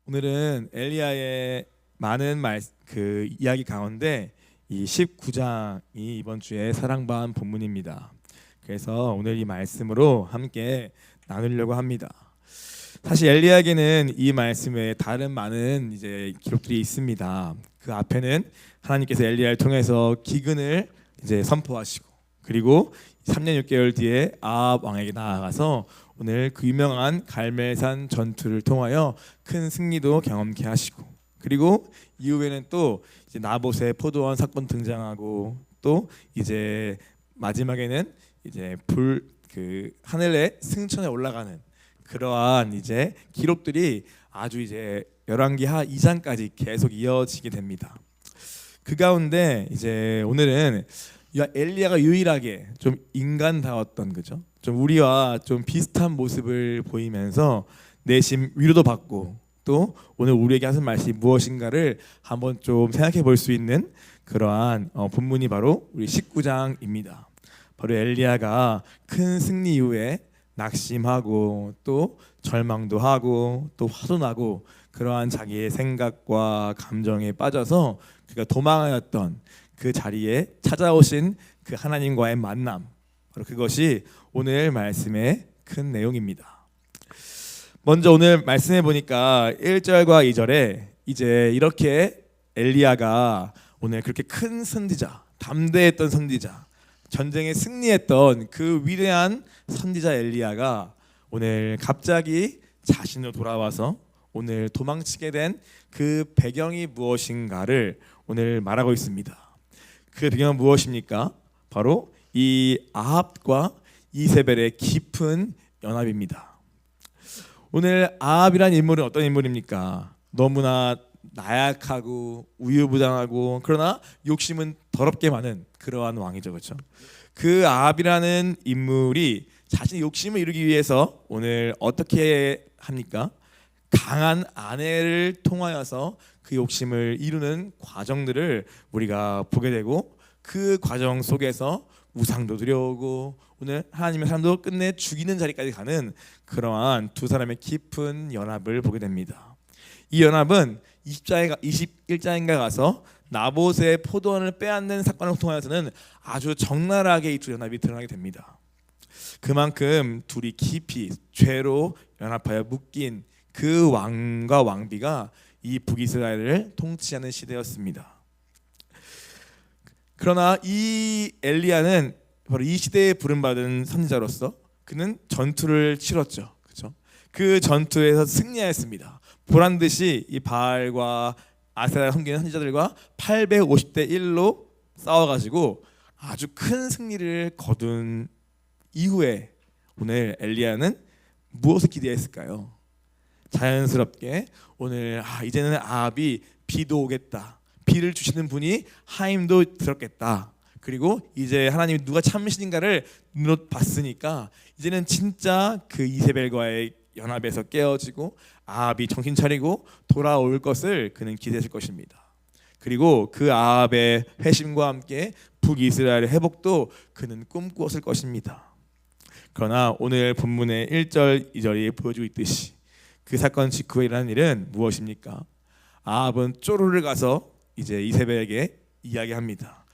오늘은 엘리야의 많은 이야기 가운데 이 19장이 이번 주에 사랑받은 본문입니다. 그래서 오늘 이 말씀으로 함께 나누려고 합니다. 사실 엘리야에게는 이 말씀 외에 다른 많은 기록들이 있습니다. 그 앞에는 하나님께서 엘리야를 통해서 기근을 선포하시고, 그리고 3년 6개월 뒤에 아합 왕에게 나아가서 오늘 그 유명한 갈멜산 전투를 통하여 큰 승리도 경험케 하시고, 그리고 이후에는 또 나봇의 포도원 사건 등장하고, 또 마지막에는 하늘의 승천에 올라가는 그러한 기록들이 아주 열왕기하 2장까지 계속 이어지게 됩니다. 그 가운데 오늘은 엘리야가 유일하게 좀 인간다웠던, 그죠? 좀 우리와 좀 비슷한 모습을 보이면서 내심 위로도 받고, 또 오늘 우리에게 하신 말씀이 무엇인가를 한번 좀 생각해 볼 수 있는 그러한 본문이 바로 우리 19장입니다. 바로 엘리야가 큰 승리 이후에 낙심하고, 또 절망도 하고, 또 화도 나고, 그러한 자기의 생각과 감정에 빠져서 그가 도망하였던 그 자리에 찾아오신 그 하나님과의 만남, 바로 그것이 오늘 말씀의 큰 내용입니다. 먼저 오늘 말씀해 보니까 1절과 2절에 이렇게 엘리야가 오늘 그렇게 큰 선지자, 담대했던 선지자, 전쟁에 승리했던 그 위대한 선지자 엘리야가 오늘 갑자기 자신으로 돌아와서 오늘 도망치게 된 그 배경이 무엇인가를 오늘 말하고 있습니다. 그 배경은 무엇입니까? 바로 이 아합과 이세벨의 깊은 연합입니다. 오늘 아합이란 인물은 어떤 인물입니까? 너무나 나약하고 우유부단하고, 그러나 욕심은 더럽게 많은 그러한 왕이죠, 그렇죠? 그 아합이라는 인물이 자신의 욕심을 이루기 위해서 오늘 어떻게 합니까? 강한 아내를 통하여서 그 욕심을 이루는 과정들을 우리가 보게 되고, 그 과정 속에서 우상도 들여오고, 오늘 하나님의 사람도 끝내 죽이는 자리까지 가는 그러한 두 사람의 깊은 연합을 보게 됩니다. 이 연합은 21장인가 가서 나봇의 포도원을 빼앗는 사건을 통하여서는 아주 적나라하게 이 두 연합이 드러나게 됩니다. 그만큼 둘이 깊이 죄로 연합하여 묶인 그 왕과 왕비가 이 북이스라엘을 통치하는 시대였습니다. 그러나 이 엘리야는 바로 이 시대에 부름받은 선지자로서 그는 전투를 치렀죠, 그렇죠? 그 전투에서 승리하였습니다. 보란 듯이 이 바알과 아세라를 섬기는 선지자들과 850대 1로 싸워가지고 아주 큰 승리를 거둔 이후에 오늘 엘리야는 무엇을 기대했을까요? 자연스럽게 오늘 이제는 아합이 비도 오겠다, 비를 주시는 분이 하임도 들었겠다, 그리고 이제 하나님이 누가 참으시는가를 눈으로 봤으니까 이제는 진짜 그 이세벨과의 연합에서 깨어지고 아합이 정신 차리고 돌아올 것을 그는 기대했을 것입니다. 그리고 그 아합의 회심과 함께 북이스라엘의 회복도 그는 꿈꾸었을 것입니다. 그러나 오늘 본문의 1절, 2절이 보여주고 있듯이 그 사건 직후에 일어난 일은 무엇입니까? 아합은 쪼르르 가서 이세벨에게 이야기합니다.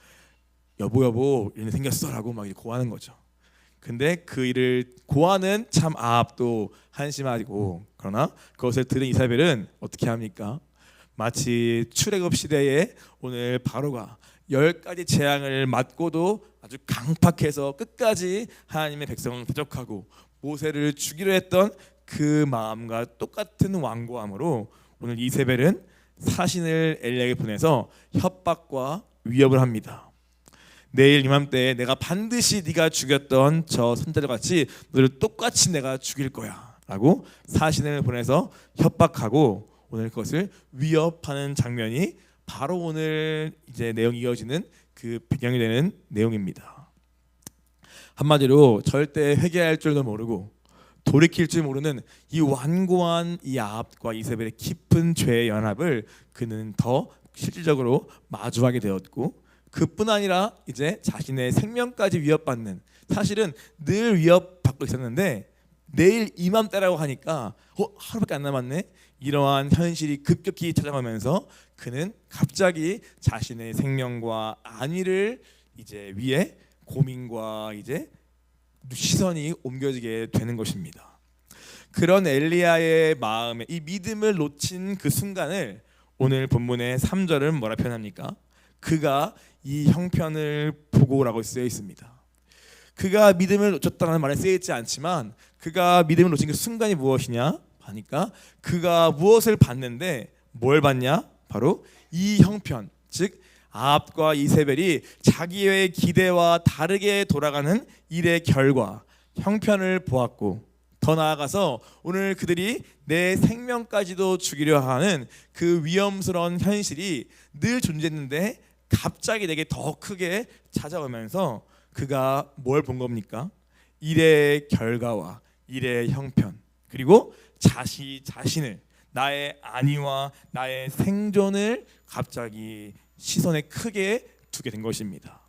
여보 이런 일 생겼어 라고 막 고하는 거죠. 근데 그 일을 고하는 참 아합도 한심하고, 그러나 그것을 들은 이세벨은 어떻게 합니까? 마치 출애굽 시대에 오늘 바로가 10가지 재앙을 맞고도 아주 강팍해서 끝까지 하나님의 백성을 대적하고 모세를 죽이려 했던 그 마음과 똑같은 완고함으로 오늘 이세벨은 사신을 엘리야에게 보내서 협박과 위협을 합니다. 내일 이맘때에 내가 반드시 네가 죽였던 저 선자들 같이 너를 똑같이 내가 죽일 거야 라고 사신을 보내서 협박하고 오늘 그것을 위협하는 장면이 바로 오늘 내용이 이어지는 그 배경이 되는 내용입니다. 한마디로 절대 회개할 줄도 모르고 돌이킬 줄 모르는 이 완고한 이 아합과 이세벨의 깊은 죄의 연합을 그는 더 실질적으로 마주하게 되었고, 그뿐 아니라 자신의 생명까지 위협받는, 사실은 늘 위협받고 있었는데 내일 이맘때라고 하니까 하루밖에 안 남았네. 이러한 현실이 급격히 찾아오면서 그는 갑자기 자신의 생명과 안위를 이제 위해 고민과 이제 시선이 옮겨지게 되는 것입니다. 그런 엘리야의 마음에 이 믿음을 놓친 그 순간을 오늘 본문의 3절은 뭐라 표현합니까? 그가 이 형편을 보고라고 쓰여 있습니다. 그가 믿음을 놓쳤다는 말에 쓰여 있지 않지만 그가 믿음을 놓친 그 순간이 무엇이냐 하니까 그가 무엇을 봤는데 뭘 봤냐? 바로 이 형편, 즉 아합과 이세벨이 자기의 기대와 다르게 돌아가는 일의 결과, 형편을 보았고 더 나아가서 오늘 그들이 내 생명까지도 죽이려 하는 그 위험스러운 현실이 늘 존재했는데 갑자기 내게 더 크게 찾아오면서 그가 뭘 본 겁니까? 일의 결과와 일의 형편, 그리고 자신을, 나의 안위와 나의 생존을 갑자기 시선에 크게 두게 된 것입니다.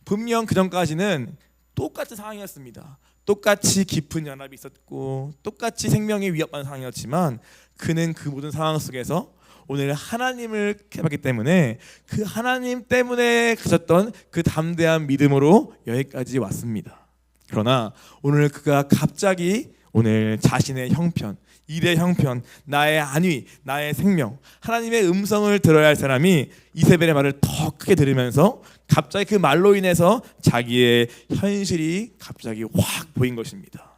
분명 그 전까지는 똑같은 상황이었습니다. 똑같이 깊은 연합이 있었고 똑같이 생명이 위협받는 상황이었지만 그는 그 모든 상황 속에서 오늘 하나님을 깨닫기 때문에 그 하나님 때문에 가졌던 그 담대한 믿음으로 여기까지 왔습니다. 그러나 오늘 그가 갑자기 오늘 자신의 형편, 일의 형편, 나의 안위, 나의 생명, 하나님의 음성을 들어야 할 사람이 이세벨의 말을 더 크게 들으면서 갑자기 그 말로 인해서 자기의 현실이 갑자기 확 보인 것입니다.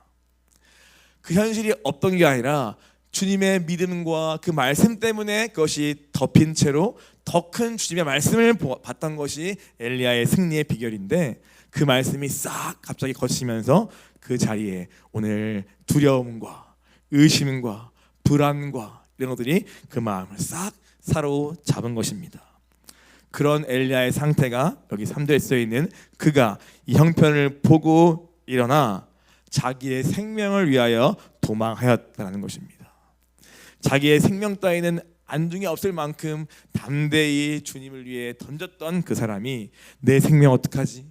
그 현실이 없던 게 아니라 주님의 믿음과 그 말씀 때문에 그것이 덮인 채로 더 큰 주님의 말씀을 봤던 것이 엘리야의 승리의 비결인데 그 말씀이 싹 갑자기 거치면서 그 자리에 오늘 두려움과 의심과 불안과 이런 것들이 그 마음을 싹 사로잡은 것입니다. 그런 엘리야의 상태가 여기 3절에 쓰여있는 그가 이 형편을 보고 일어나 자기의 생명을 위하여 도망하였다는 것입니다. 자기의 생명 따위는 안중에 없을 만큼 담대히 주님을 위해 던졌던 그 사람이 내 생명 어떡하지?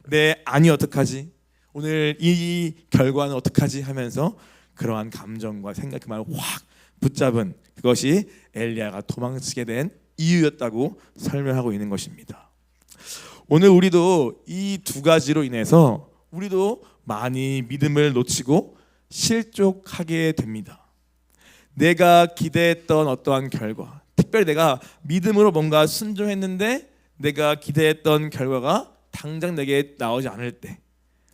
내 안위 어떡하지? 오늘 이 결과는 어떡하지? 하면서 그러한 감정과 생각 그 말을 확 붙잡은 그것이 엘리야가 도망치게 된 이유였다고 설명하고 있는 것입니다. 오늘 우리도 이 두 가지로 인해서 우리도 많이 믿음을 놓치고 실족하게 됩니다. 내가 기대했던 어떠한 결과, 특별히 내가 믿음으로 뭔가 순종했는데 내가 기대했던 결과가 당장 내게 나오지 않을 때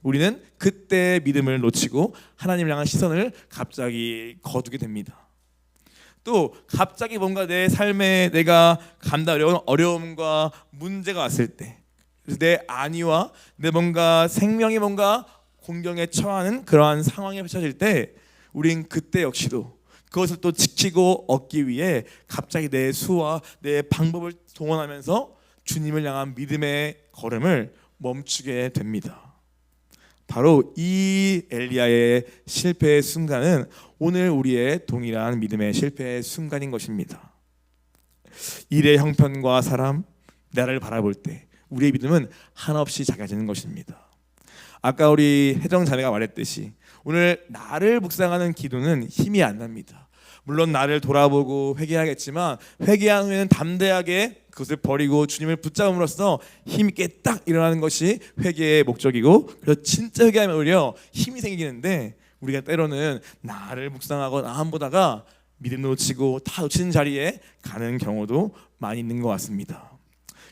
우리는 그때 믿음을 놓치고 하나님을 향한 시선을 갑자기 거두게 됩니다. 또 갑자기 뭔가 내 삶에 내가 감당 어려움과 문제가 왔을 때, 그래서 내 안위와 내 뭔가 생명이 뭔가 공경에 처하는 그러한 상황에 펼쳐질 때 우린 그때 역시도 그것을 또 지키고 얻기 위해 갑자기 내 수와 내 방법을 동원하면서 주님을 향한 믿음의 걸음을 멈추게 됩니다. 바로 이 엘리야의 실패의 순간은 오늘 우리의 동일한 믿음의 실패의 순간인 것입니다. 일의 형편과 사람, 나를 바라볼 때 우리의 믿음은 한없이 작아지는 것입니다. 아까 우리 혜정 자매가 말했듯이 오늘 나를 묵상하는 기도는 힘이 안 납니다. 물론 나를 돌아보고 회개하겠지만 회개한 후에는 담대하게 그것을 버리고 주님을 붙잡음으로써 힘있게 딱 일어나는 것이 회개의 목적이고, 그래서 진짜 회개하면 오히려 힘이 생기는데 우리가 때로는 나를 묵상하고 남 보다가 믿음 놓치고 다 놓치는 자리에 가는 경우도 많이 있는 것 같습니다.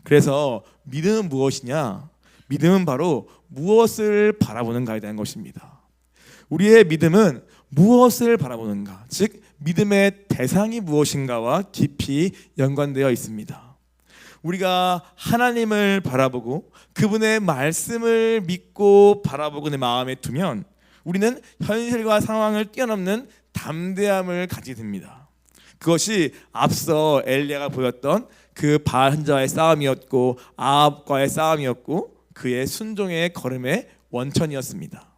그래서 믿음은 무엇이냐? 믿음은 바로 무엇을 바라보는가에 대한 것입니다. 우리의 믿음은 무엇을 바라보는가, 즉 믿음의 대상이 무엇인가와 깊이 연관되어 있습니다. 우리가 하나님을 바라보고 그분의 말씀을 믿고 바라보고 내 마음에 두면 우리는 현실과 상황을 뛰어넘는 담대함을 가지게 됩니다. 그것이 앞서 엘리야가 보였던 그 바알 선지자와의 싸움이었고 아합과의 싸움이었고 그의 순종의 걸음의 원천이었습니다.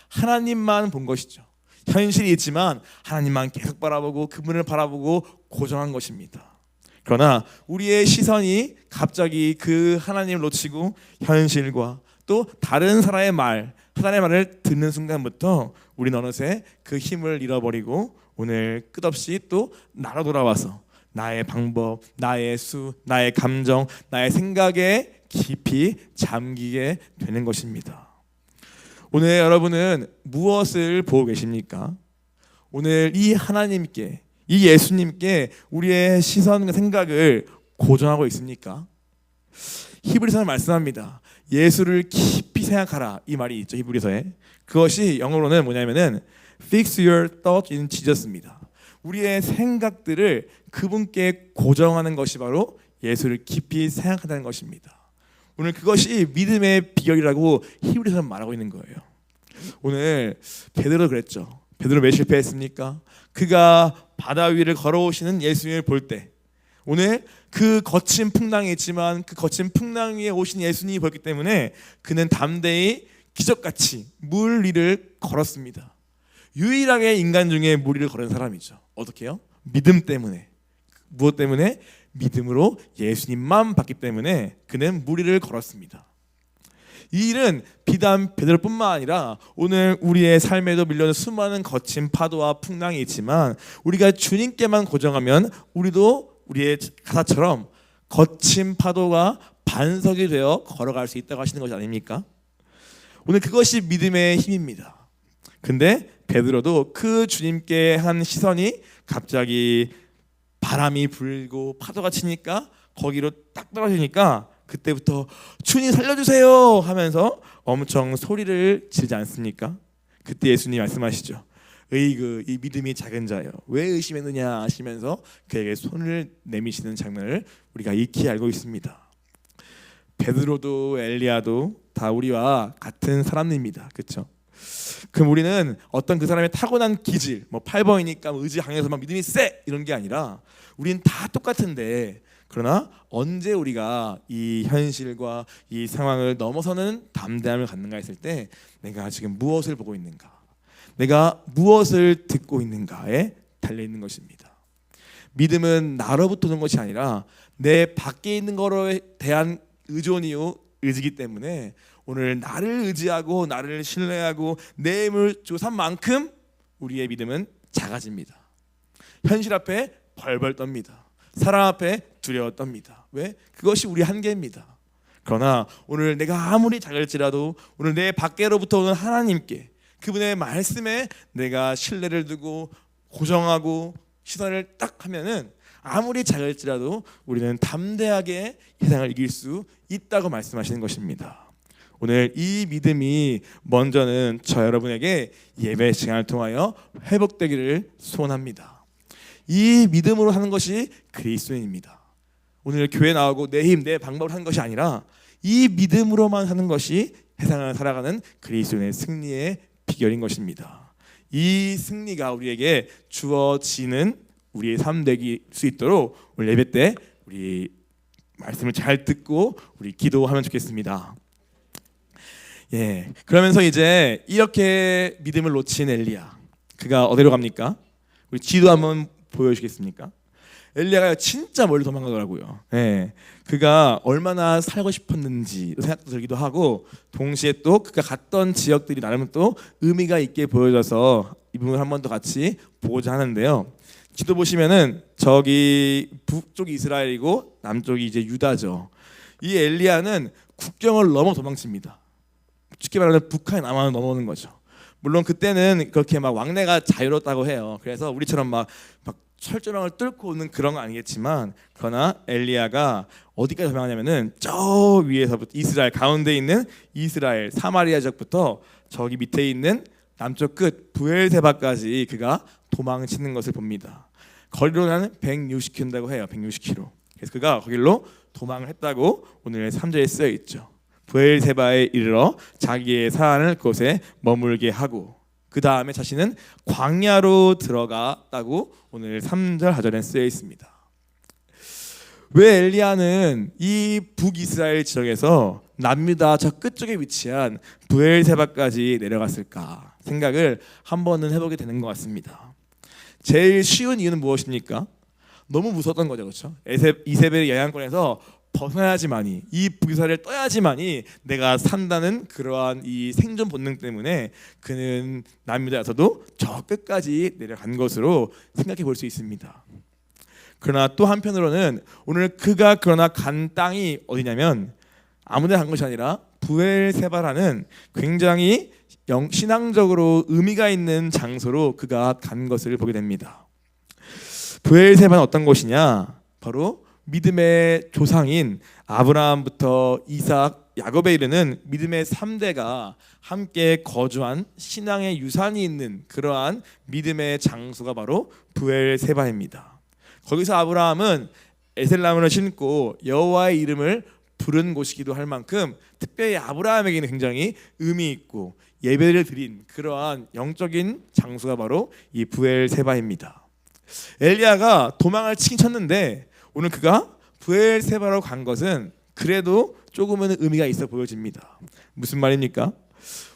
하나님만 본 것이죠. 현실이 있지만 하나님만 계속 바라보고 그분을 바라보고 고정한 것입니다. 그러나 우리의 시선이 갑자기 그 하나님을 놓치고 현실과 또 다른 사단의 말을 듣는 순간부터 우리는 어느새 그 힘을 잃어버리고 오늘 끝없이 또 나로 돌아와서 나의 방법, 나의 나의 감정, 나의 생각에 깊이 잠기게 되는 것입니다. 오늘 여러분은 무엇을 보고 계십니까? 오늘 이 하나님께, 이 예수님께 우리의 시선과 생각을 고정하고 있습니까? 히브리서는 말씀합니다. 예수를 깊이 생각하라, 이 말이 있죠, 히브리서에. 그것이 영어로는 뭐냐면은 Fix your thoughts in Jesus입니다. 우리의 생각들을 그분께 고정하는 것이 바로 예수를 깊이 생각한다는 것입니다. 오늘 그것이 믿음의 비결이라고 히브리서는 말하고 있는 거예요. 오늘 베드로 그랬죠. 베드로 왜 실패했습니까? 그가 바다 위를 걸어오시는 예수님을 볼 때, 오늘 그 거친 풍랑이 있지만 그 거친 풍랑 위에 오신 예수님이 보였기 때문에 그는 담대히 기적같이 물 위를 걸었습니다. 유일하게 인간 중에 물 위를 걸은 사람이죠. 어떻게요? 믿음 때문에. 무엇 때문에? 믿음으로 예수님만 봤기 때문에 그는 물 위를 걸었습니다. 이 일은 비단 베드로뿐만 아니라 오늘 우리의 삶에도 밀려오는 수많은 거친 파도와 풍랑이 있지만 우리가 주님께만 고정하면 우리도 우리의 가사처럼 거친 파도가 반석이 되어 걸어갈 수 있다고 하시는 것이 아닙니까? 오늘 그것이 믿음의 힘입니다. 근데 베드로도 그 주님께 한 시선이 갑자기 바람이 불고 파도가 치니까 거기로 딱 떨어지니까 그때부터 주님 살려주세요 하면서 엄청 소리를 지르지 않습니까? 그때 예수님이 말씀하시죠. 으이그 이 믿음이 작은 자여 왜 의심했느냐 하시면서 그에게 손을 내미시는 장면을 우리가 익히 알고 있습니다. 베드로도 엘리야도 다 우리와 같은 사람입니다. 그렇죠? 그럼 우리는 어떤 그 사람의 타고난 기질, 뭐 8번이니까 의지 강해서 막 믿음이 세 이런 게 아니라 우리는 다 똑같은데, 그러나 언제 우리가 이 현실과 이 상황을 넘어서는 담대함을 갖는가 했을 때 내가 지금 무엇을 보고 있는가, 내가 무엇을 듣고 있는가에 달려있는 것입니다. 믿음은 나로부터 오는 것이 아니라 내 밖에 있는 거에 대한 의존이요 의지기 때문에 오늘 나를 의지하고 나를 신뢰하고 내 힘을 주고 산 만큼 우리의 믿음은 작아집니다. 현실 앞에 벌벌 떱니다. 사람 앞에 두려워 떱니다. 왜? 그것이 우리 한계입니다. 그러나 오늘 내가 아무리 작을지라도 오늘 내 밖에로부터 오는 하나님께, 그분의 말씀에 내가 신뢰를 두고 고정하고 시선을 딱 하면은 아무리 작을지라도 우리는 담대하게 세상을 이길 수 있다고 말씀하시는 것입니다. 오늘 이 믿음이 먼저는 저 여러분에게 예배 시간을 통하여 회복되기를 소원합니다. 이 믿음으로 하는 것이 그리스도인입니다. 오늘 교회 나오고 내 힘, 내 방법으로 하는 것이 아니라 이 믿음으로만 하는 것이 세상을 살아가는 그리스도인의 승리의 비결인 것입니다. 이 승리가 우리에게 주어지는 우리의 삶 되기 수 있도록 오늘 예배 때 우리 말씀을 잘 듣고 우리 기도하면 좋겠습니다. 예, 그러면서 이제 이렇게 믿음을 놓친 엘리야, 그가 어디로 갑니까? 우리 지도 한번 보여주시겠습니까? 엘리야가 진짜 멀리 도망가더라고요. 예, 그가 얼마나 살고 싶었는지 생각도 들기도 하고, 동시에 또 그가 갔던 지역들이 나름 또 의미가 있게 보여져서 이 부분을 한 번 더 같이 보고자 하는데요. 지도 보시면은 저기 북쪽이 이스라엘이고 남쪽이 이제 유다죠. 이 엘리야는 국경을 넘어 도망칩니다. 쉽게 말하면 북한에 남아 넘어오는 거죠. 물론 그때는 그렇게 막 왕래가 자유롭다고 해요. 그래서 우리처럼 막 철조망을 뚫고 오는 그런 건 아니겠지만, 그러나 엘리야가 어디까지 도망하냐면은 저 위에서부터 이스라엘 가운데 있는 이스라엘 사마리아 지역부터 저기 밑에 있는 남쪽 끝 브엘세바까지 그가 도망치는 것을 봅니다. 거리로는 160km라고 해요. 160km. 그래서 그가 거길로 도망을 했다고 오늘 3절에 쓰여 있죠. 브엘세바에 이르러 자기의 사안을 그곳에 머물게 하고 그 다음에 자신은 광야로 들어갔다고 오늘 3절 하절에 쓰여 있습니다. 왜 엘리야는 이 북이스라엘 지역에서 남유다 저 끝쪽에 위치한 브엘세바까지 내려갔을까 생각을 한 번은 해보게 되는 것 같습니다. 제일 쉬운 이유는 무엇입니까? 너무 무서웠던 거죠, 그렇죠? 이세벨의 영향권에서 벗어나야지만이, 이 불사를 떠야지만이 내가 산다는 그러한 이 생존 본능 때문에 그는 남유다에서도 저 끝까지 내려간 것으로 생각해 볼 수 있습니다. 그러나 또 한편으로는 오늘 그가 그러나 간 땅이 어디냐면 아무데나 간 것이 아니라 브엘세바라는 굉장히 신앙적으로 의미가 있는 장소로 그가 간 것을 보게 됩니다. 브엘세바는 어떤 곳이냐? 바로 믿음의 조상인 아브라함부터 이삭, 야곱에 이르는 믿음의 3대가 함께 거주한 신앙의 유산이 있는 그러한 믿음의 장소가 바로 브엘세바입니다. 거기서 아브라함은 에셀나무를 심고 여호와의 이름을 부른 곳이기도 할 만큼 특별히 아브라함에게는 굉장히 의미 있고 예배를 드린 그러한 영적인 장소가 바로 이 브엘세바입니다. 엘리야가 도망을 치긴 쳤는데 오늘 그가 브엘세바로 간 것은 그래도 조금은 의미가 있어 보여집니다. 무슨 말입니까?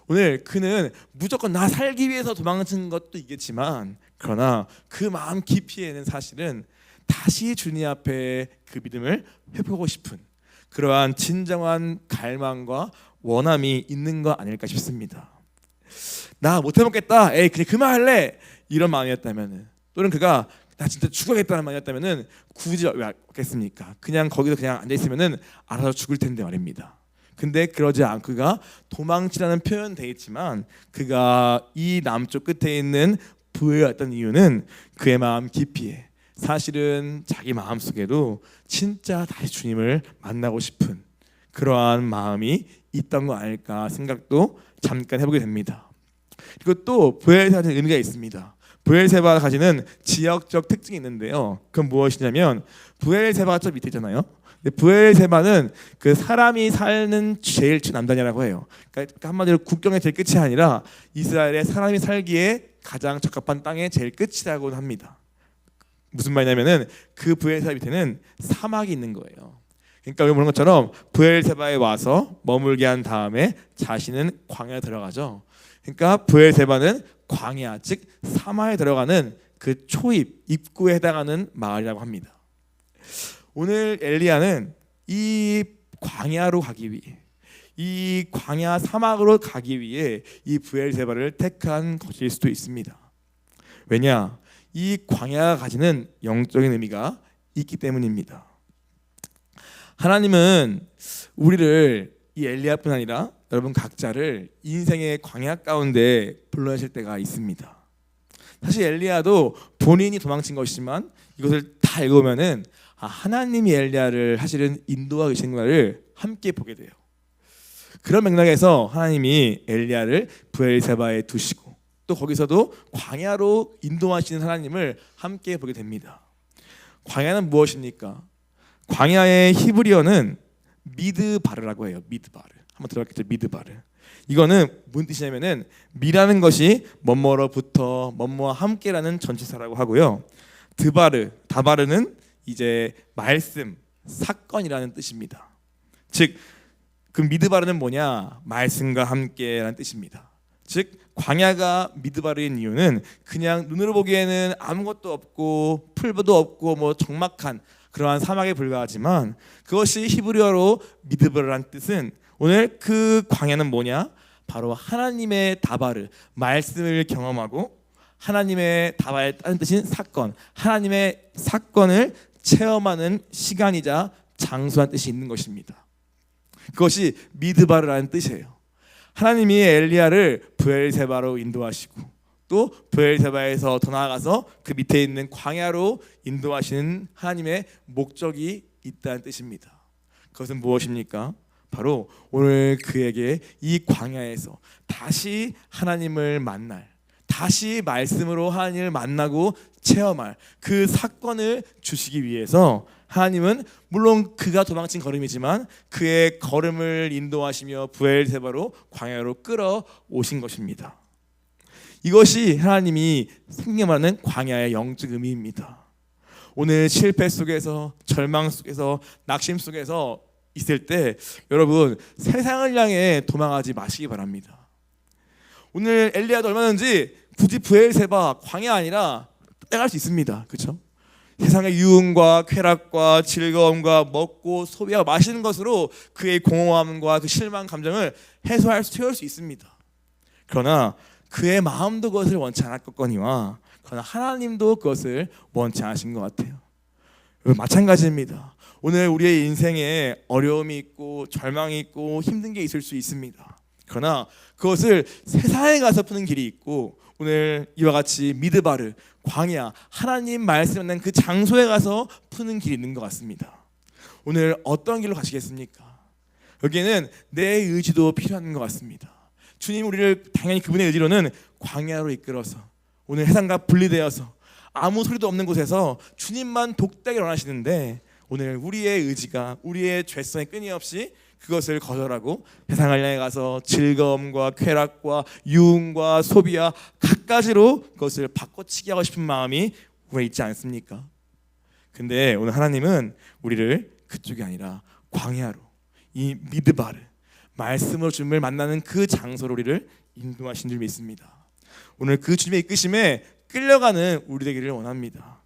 오늘 그는 무조건 나 살기 위해서 도망친 것도 있겠지만 그러나 그 마음 깊이에는 사실은 다시 주님 앞에 그 믿음을 회복하고 싶은 그러한 진정한 갈망과 원함이 있는 거 아닐까 싶습니다. 나 못 해먹겠다, 에이 그냥 그만할래, 이런 마음이었다면, 또는 그가 나 진짜 죽어야겠다는 마음이었다면 굳이 왜 왔겠습니까? 그냥 거기서 그냥 앉아있으면 알아서 죽을 텐데 말입니다. 근데 그러지 않고 그가 도망치라는 표현 되어 있지만 그가 이 남쪽 끝에 있는 부에 왔던 이유는 그의 마음 깊이에 사실은 자기 마음속에도 진짜 다시 주님을 만나고 싶은 그러한 마음이 있던 거 아닐까 생각도 잠깐 해보게 됩니다. 그리고 또 브엘세바는 의미가 있습니다. 브엘세바가 가지는 지역적 특징이 있는데요. 그건 무엇이냐면 브엘세바가 저 밑에 있잖아요. 브엘세바는 그 사람이 사는 제일 남단이라고 해요. 그러니까 한마디로 국경의 제일 끝이 아니라 이스라엘의 사람이 살기에 가장 적합한 땅의 제일 끝이라고 합니다. 무슨 말이냐면은 그 브엘세바 밑에는 사막이 있는 거예요. 그러니까 우리 보는 것처럼 브엘세바에 와서 머물게 한 다음에 자신은 광야에 들어가죠. 그러니까 브엘세바는 광야, 즉 사마에 들어가는 그 초입, 입구에 해당하는 마을이라고 합니다. 오늘 엘리야는 이 광야로 가기 위해, 이 광야 사막으로 가기 위해 이 브엘세바를 택한 것일 수도 있습니다. 왜냐? 이 광야가 가지는 영적인 의미가 있기 때문입니다. 하나님은 우리를 이 엘리야뿐 아니라 여러분 각자를 인생의 광야 가운데 불러내실 때가 있습니다. 사실 엘리야도 본인이 도망친 것이지만 이것을 다 읽으면은 하나님이 엘리야를 사실은 인도하고 계신 것을 함께 보게 돼요. 그런 맥락에서 하나님이 엘리야를 브엘세바에 두시고 또 거기서도 광야로 인도하시는 하나님을 함께 보게 됩니다. 광야는 무엇입니까? 광야의 히브리어는 미드바르라고 해요. 미드바르. 한번 들어봤겠죠? 미드바르. 이거는 무슨 뜻이냐면은 미라는 것이 뭐뭐로부터 뭐뭐와 함께라는 전치사라고 하고요. 다바르는 이제 말씀, 사건이라는 뜻입니다. 즉 그 미드바르는 뭐냐? 말씀과 함께라는 뜻입니다. 즉 광야가 미드바르인 이유는 그냥 눈으로 보기에는 아무것도 없고 풀도 없고 뭐 적막한 그러한 사막에 불과하지만 그것이 히브리어로 미드바르라는 뜻은 오늘 그 광야는 뭐냐? 바로 하나님의 다바르, 말씀을 경험하고 하나님의 다바르의 다른 뜻인 사건, 하나님의 사건을 체험하는 시간이자 장소한 뜻이 있는 것입니다. 그것이 미드바르라는 뜻이에요. 하나님이 엘리야를 브엘세바로 인도하시고 또 브엘세바에서 더 나아가서 그 밑에 있는 광야로 인도하시는 하나님의 목적이 있다는 뜻입니다. 그것은 무엇입니까? 바로 오늘 그에게 이 광야에서 다시 하나님을 만날, 다시 말씀으로 하나님을 만나고 체험할 그 사건을 주시기 위해서 하나님은 물론 그가 도망친 걸음이지만 그의 걸음을 인도하시며 브엘세바로 광야로 끌어오신 것입니다. 이것이 하나님이 생명하는 광야의 영적 의미입니다. 오늘 실패 속에서, 절망 속에서, 낙심 속에서 있을 때 여러분 세상을 향해 도망하지 마시기 바랍니다. 오늘 엘리야도 얼마든지 굳이 브엘세바 광야 아니라 떠나갈 수 있습니다. 그렇죠? 세상의 유흥과 쾌락과 즐거움과 먹고 소비하고 마시는 것으로 그의 공허함과 그 실망 감정을 채울 수 있습니다. 그러나 그의 마음도 그것을 원치 않았거니와 그러나 하나님도 그것을 원치 않으신 것 같아요. 마찬가지입니다. 오늘 우리의 인생에 어려움이 있고 절망이 있고 힘든 게 있을 수 있습니다. 그러나 그것을 세상에 가서 푸는 길이 있고 오늘 이와 같이 미드바르 광야 하나님 말씀 있는 그 장소에 가서 푸는 길이 있는 것 같습니다. 오늘 어떤 길로 가시겠습니까? 여기에는 내 의지도 필요한 것 같습니다. 주님 우리를 당연히 그분의 의지로는 광야로 이끌어서 오늘 해상과 분리되어서 아무 소리도 없는 곳에서 주님만 독되게 원하시는데 오늘 우리의 의지가 우리의 죄성이 끊임없이 그것을 거절하고 세상을 향해 가서 즐거움과 쾌락과 유흥과 소비와 갖가지로 그것을 바꿔치기 하고 싶은 마음이 왜 있지 않습니까? 근데 오늘 하나님은 우리를 그쪽이 아니라 광야로 이 미드바르 말씀으로 주님을 만나는 그 장소로 우리를 인도하신 줄 믿습니다. 오늘 그 주님의 이끄심에 끌려가는 우리 되기를 원합니다.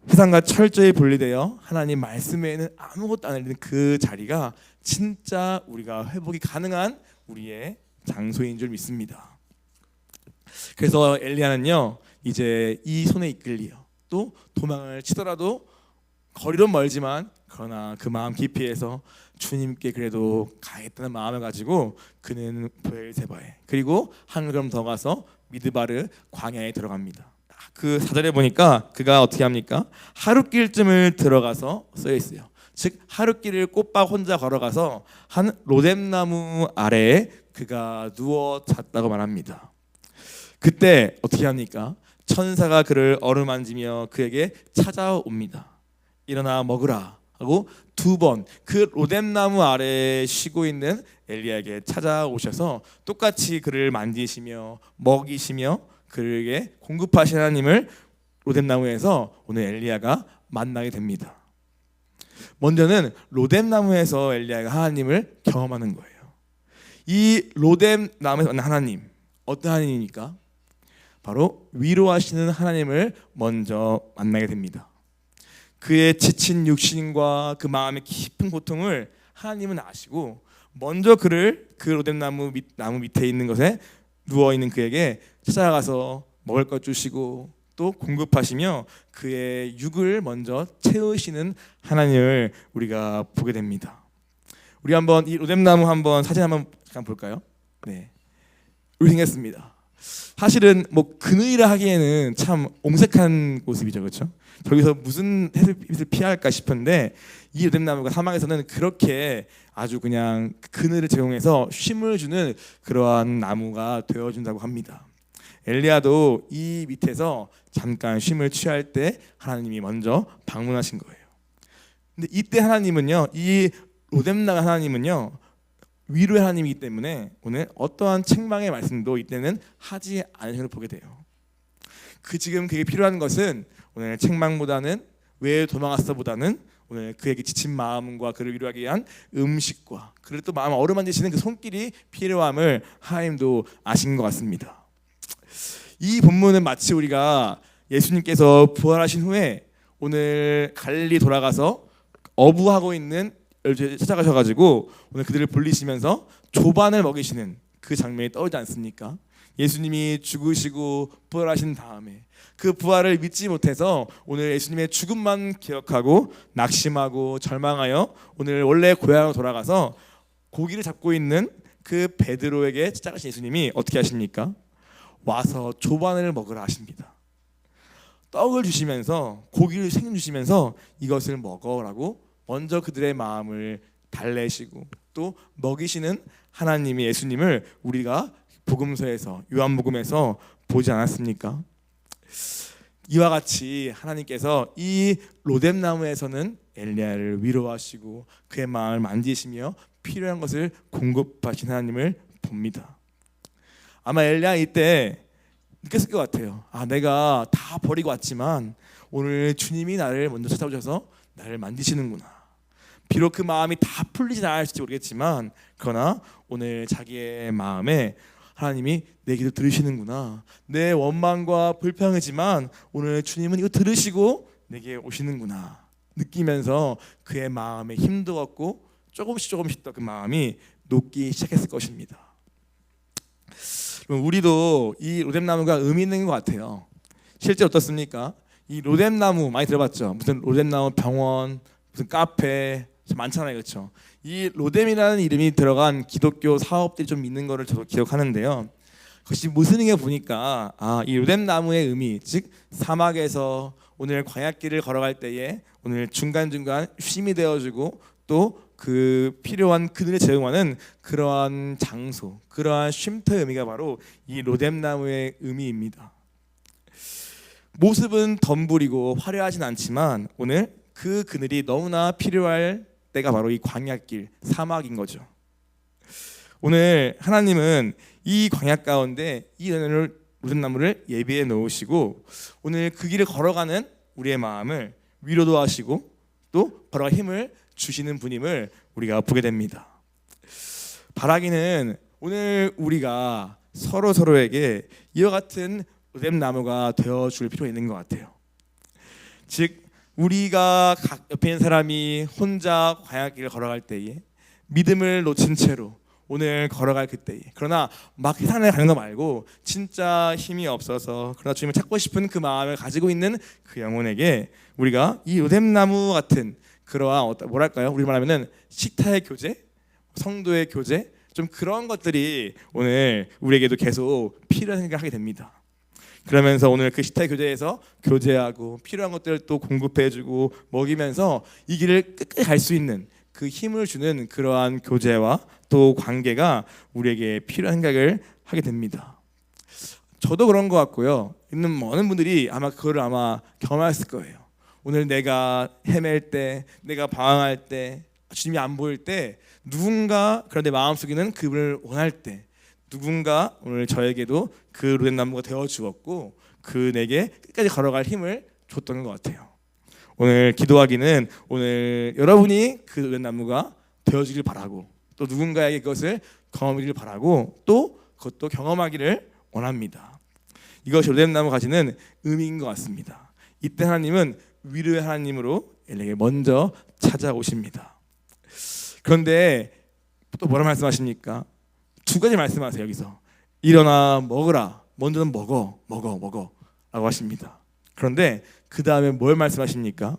세상과 철저히 분리되어 하나님 말씀 외에는 아무것도 안 들리는 그 자리가 진짜 우리가 회복이 가능한 우리의 장소인 줄 믿습니다. 그래서 엘리야는요 이제 이 손에 이끌려 또 도망을 치더라도 거리는 멀지만 그러나 그 마음 깊이에서 주님께 그래도 가겠다는 마음을 가지고 그는 브엘세바에 그리고 한 걸음 더 가서 미드바르 광야에 들어갑니다. 그 4절에 보니까 그가 어떻게 합니까? 하룻길쯤을 들어가서 써 있어요. 즉 하룻길을 꼬박 혼자 걸어가서 한 로뎀나무 아래에 그가 누워 잤다고 말합니다. 그때 어떻게 합니까? 천사가 그를 어루만지며 그에게 찾아옵니다. 일어나 먹으라 하고 두 번 그 로뎀나무 아래에 쉬고 있는 엘리야에게 찾아오셔서 똑같이 그를 만지시며 먹이시며 그에게 공급하신 하나님을 로뎀나무에서 오늘 엘리야가 만나게 됩니다. 먼저는 로뎀나무에서 엘리야가 하나님을 경험하는 거예요. 이 로뎀나무에서 만난 하나님 어떤 하나님입니까? 바로 위로하시는 하나님을 먼저 만나게 됩니다. 그의 지친 육신과 그 마음의 깊은 고통을 하나님은 아시고 먼저 그를 그 로뎀나무 나무 밑에 있는 것에 누워있는 그에게 찾아가서 먹을 것 주시고 또 공급하시며 그의 육을 먼저 채우시는 하나님을 우리가 보게 됩니다. 우리 한번 이 로뎀나무 한번 사진 한번 잠깐 볼까요? 네, 이렇게 생겼습니다. 사실은 뭐 그늘이라 하기에는 참 옹색한 모습이죠, 그렇죠? 저기서 무슨 햇빛을 피할까 싶은데 이 로뎀나무가 사막에서는 그렇게 아주 그냥 그늘을 제공해서 쉼을 주는 그러한 나무가 되어준다고 합니다. 엘리야도 이 밑에서 잠깐 쉼을 취할 때 하나님이 먼저 방문하신 거예요. 근데 이때 하나님은요, 이 로뎀나무 하나님은요 위로의 하나님이기 때문에 오늘 어떠한 책망의 말씀도 이때는 하지 않으신 걸 보게 돼요. 지금 그게 필요한 것은 오늘 책망보다는 왜 도망갔어보다는 오늘 그에게 지친 마음과 그를 위로하기 위한 음식과 그를 또 마음 어루만지시는 그 손길이 필요함을 하나님도 아신 것 같습니다. 이 본문은 마치 우리가 예수님께서 부활하신 후에 오늘 갈릴리 돌아가서 어부하고 있는 열조에 찾아가셔가지고 오늘 그들을 불리시면서 조반을 먹이시는 그 장면이 떠오르지 않습니까? 예수님이 죽으시고 부활하신 다음에 그 부활을 믿지 못해서 오늘 예수님의 죽음만 기억하고 낙심하고 절망하여 오늘 원래 고향으로 돌아가서 고기를 잡고 있는 그 베드로에게 찾아가신 예수님이 어떻게 하십니까? 와서 조반을 먹으라 하십니다. 떡을 주시면서 고기를 챙겨주시면서 이것을 먹어라고 먼저 그들의 마음을 달래시고 또 먹이시는 하나님의 예수님을 우리가 복음서에서 요한복음에서 보지 않았습니까? 이와 같이 하나님께서 이 로뎀나무에서는 엘리야를 위로하시고 그의 마음을 만지시며 필요한 것을 공급하신 하나님을 봅니다. 아마 엘리야 이때 느꼈을 것 같아요. 내가 다 버리고 왔지만 오늘 주님이 나를 먼저 찾아오셔서 나를 만지시는구나. 비록 그 마음이 다 풀리지 않을지 모르겠지만 그러나 오늘 자기의 마음에 하나님이 내 기도 들으시는구나. 내 원망과 불평이지만 오늘 주님은 이거 들으시고 내게 오시는구나 느끼면서 그의 마음에 힘도 얻고 조금씩 더 그 마음이 녹기 시작했을 것입니다. 우리도 이 로뎀나무가 의미 있는 것 같아요. 실제 어떻습니까? 이 로뎀나무 많이 들어봤죠? 무슨 로뎀나무 병원, 무슨 카페 많잖아요, 그렇죠? 이 로뎀이라는 이름이 들어간 기독교 사업들이 좀 있는 거를 저도 기억하는데요. 그것이 무슨 의미가 보니까 이 로뎀나무의 의미, 즉 사막에서 오늘 광야길을 걸어갈 때에 오늘 중간중간 쉼이 되어주고 또 그 필요한 그늘에 제공하는 그러한 장소, 그러한 쉼터의 의미가 바로 이 로뎀나무의 의미입니다. 모습은 덤불이고 화려하진 않지만 오늘 그 그늘이 너무나 필요할 때가 바로 이 광야길, 사막인 거죠. 오늘 하나님은 이 광야 가운데 이 로뎀나무를 예비해 놓으시고 오늘 그 길을 걸어가는 우리의 마음을 위로도 하시고 또 걸어갈 힘을 주시는 분임을 우리가 보게 됩니다. 바라기는 오늘 우리가 서로에게 이와 같은 로뎀나무가 되어줄 필요가 있는 것 같아요. 즉 우리가 각 옆에 있는 사람이 혼자 광야길을 걸어갈 때에 믿음을 놓친 채로 오늘 걸어갈 그때에 그러나 막 세상에 가는 거 말고 진짜 힘이 없어서 그러나 주님을 찾고 싶은 그 마음을 가지고 있는 그 영혼에게 우리가 이 로뎀나무 같은 그러한 뭐랄까요? 우리 말하면은 식타의 교제, 성도의 교제 좀 그런 것들이 오늘 우리에게도 계속 필요한 생각을 하게 됩니다. 그러면서 오늘 그 식타의 교제에서 교제하고 필요한 것들을 또 공급해주고 먹이면서 이 길을 끝까지 갈 수 있는 그 힘을 주는 그러한 교제와 또 관계가 우리에게 필요한 생각을 하게 됩니다. 저도 그런 것 같고요. 있는 많은 분들이 아마 그거를 경험했을 거예요. 오늘 내가 헤맬 때, 내가 방황할 때, 주님이 안 보일 때 누군가 그런 내 마음속에는 그분을 원할 때 누군가 오늘 저에게도 그 로뎀나무가 되어 주었고 그 내게 끝까지 걸어갈 힘을 줬던 것 같아요. 오늘 기도하기는 오늘 여러분이 그 로뎀나무가 되어주길 바라고 또 누군가에게 그것을 경험하기를 바라고 또 그것도 경험하기를 원합니다. 이것이 로뎀나무 가지는 의미인 것 같습니다. 이때 하나님은 위로의 하나님으로 엘리에게 먼저 찾아오십니다. 그런데 또 뭐라 말씀하십니까? 두 가지 말씀하세요. 여기서 일어나 먹으라. 먼저는 먹어 라고 하십니다. 그런데 그 다음에 뭘 말씀하십니까?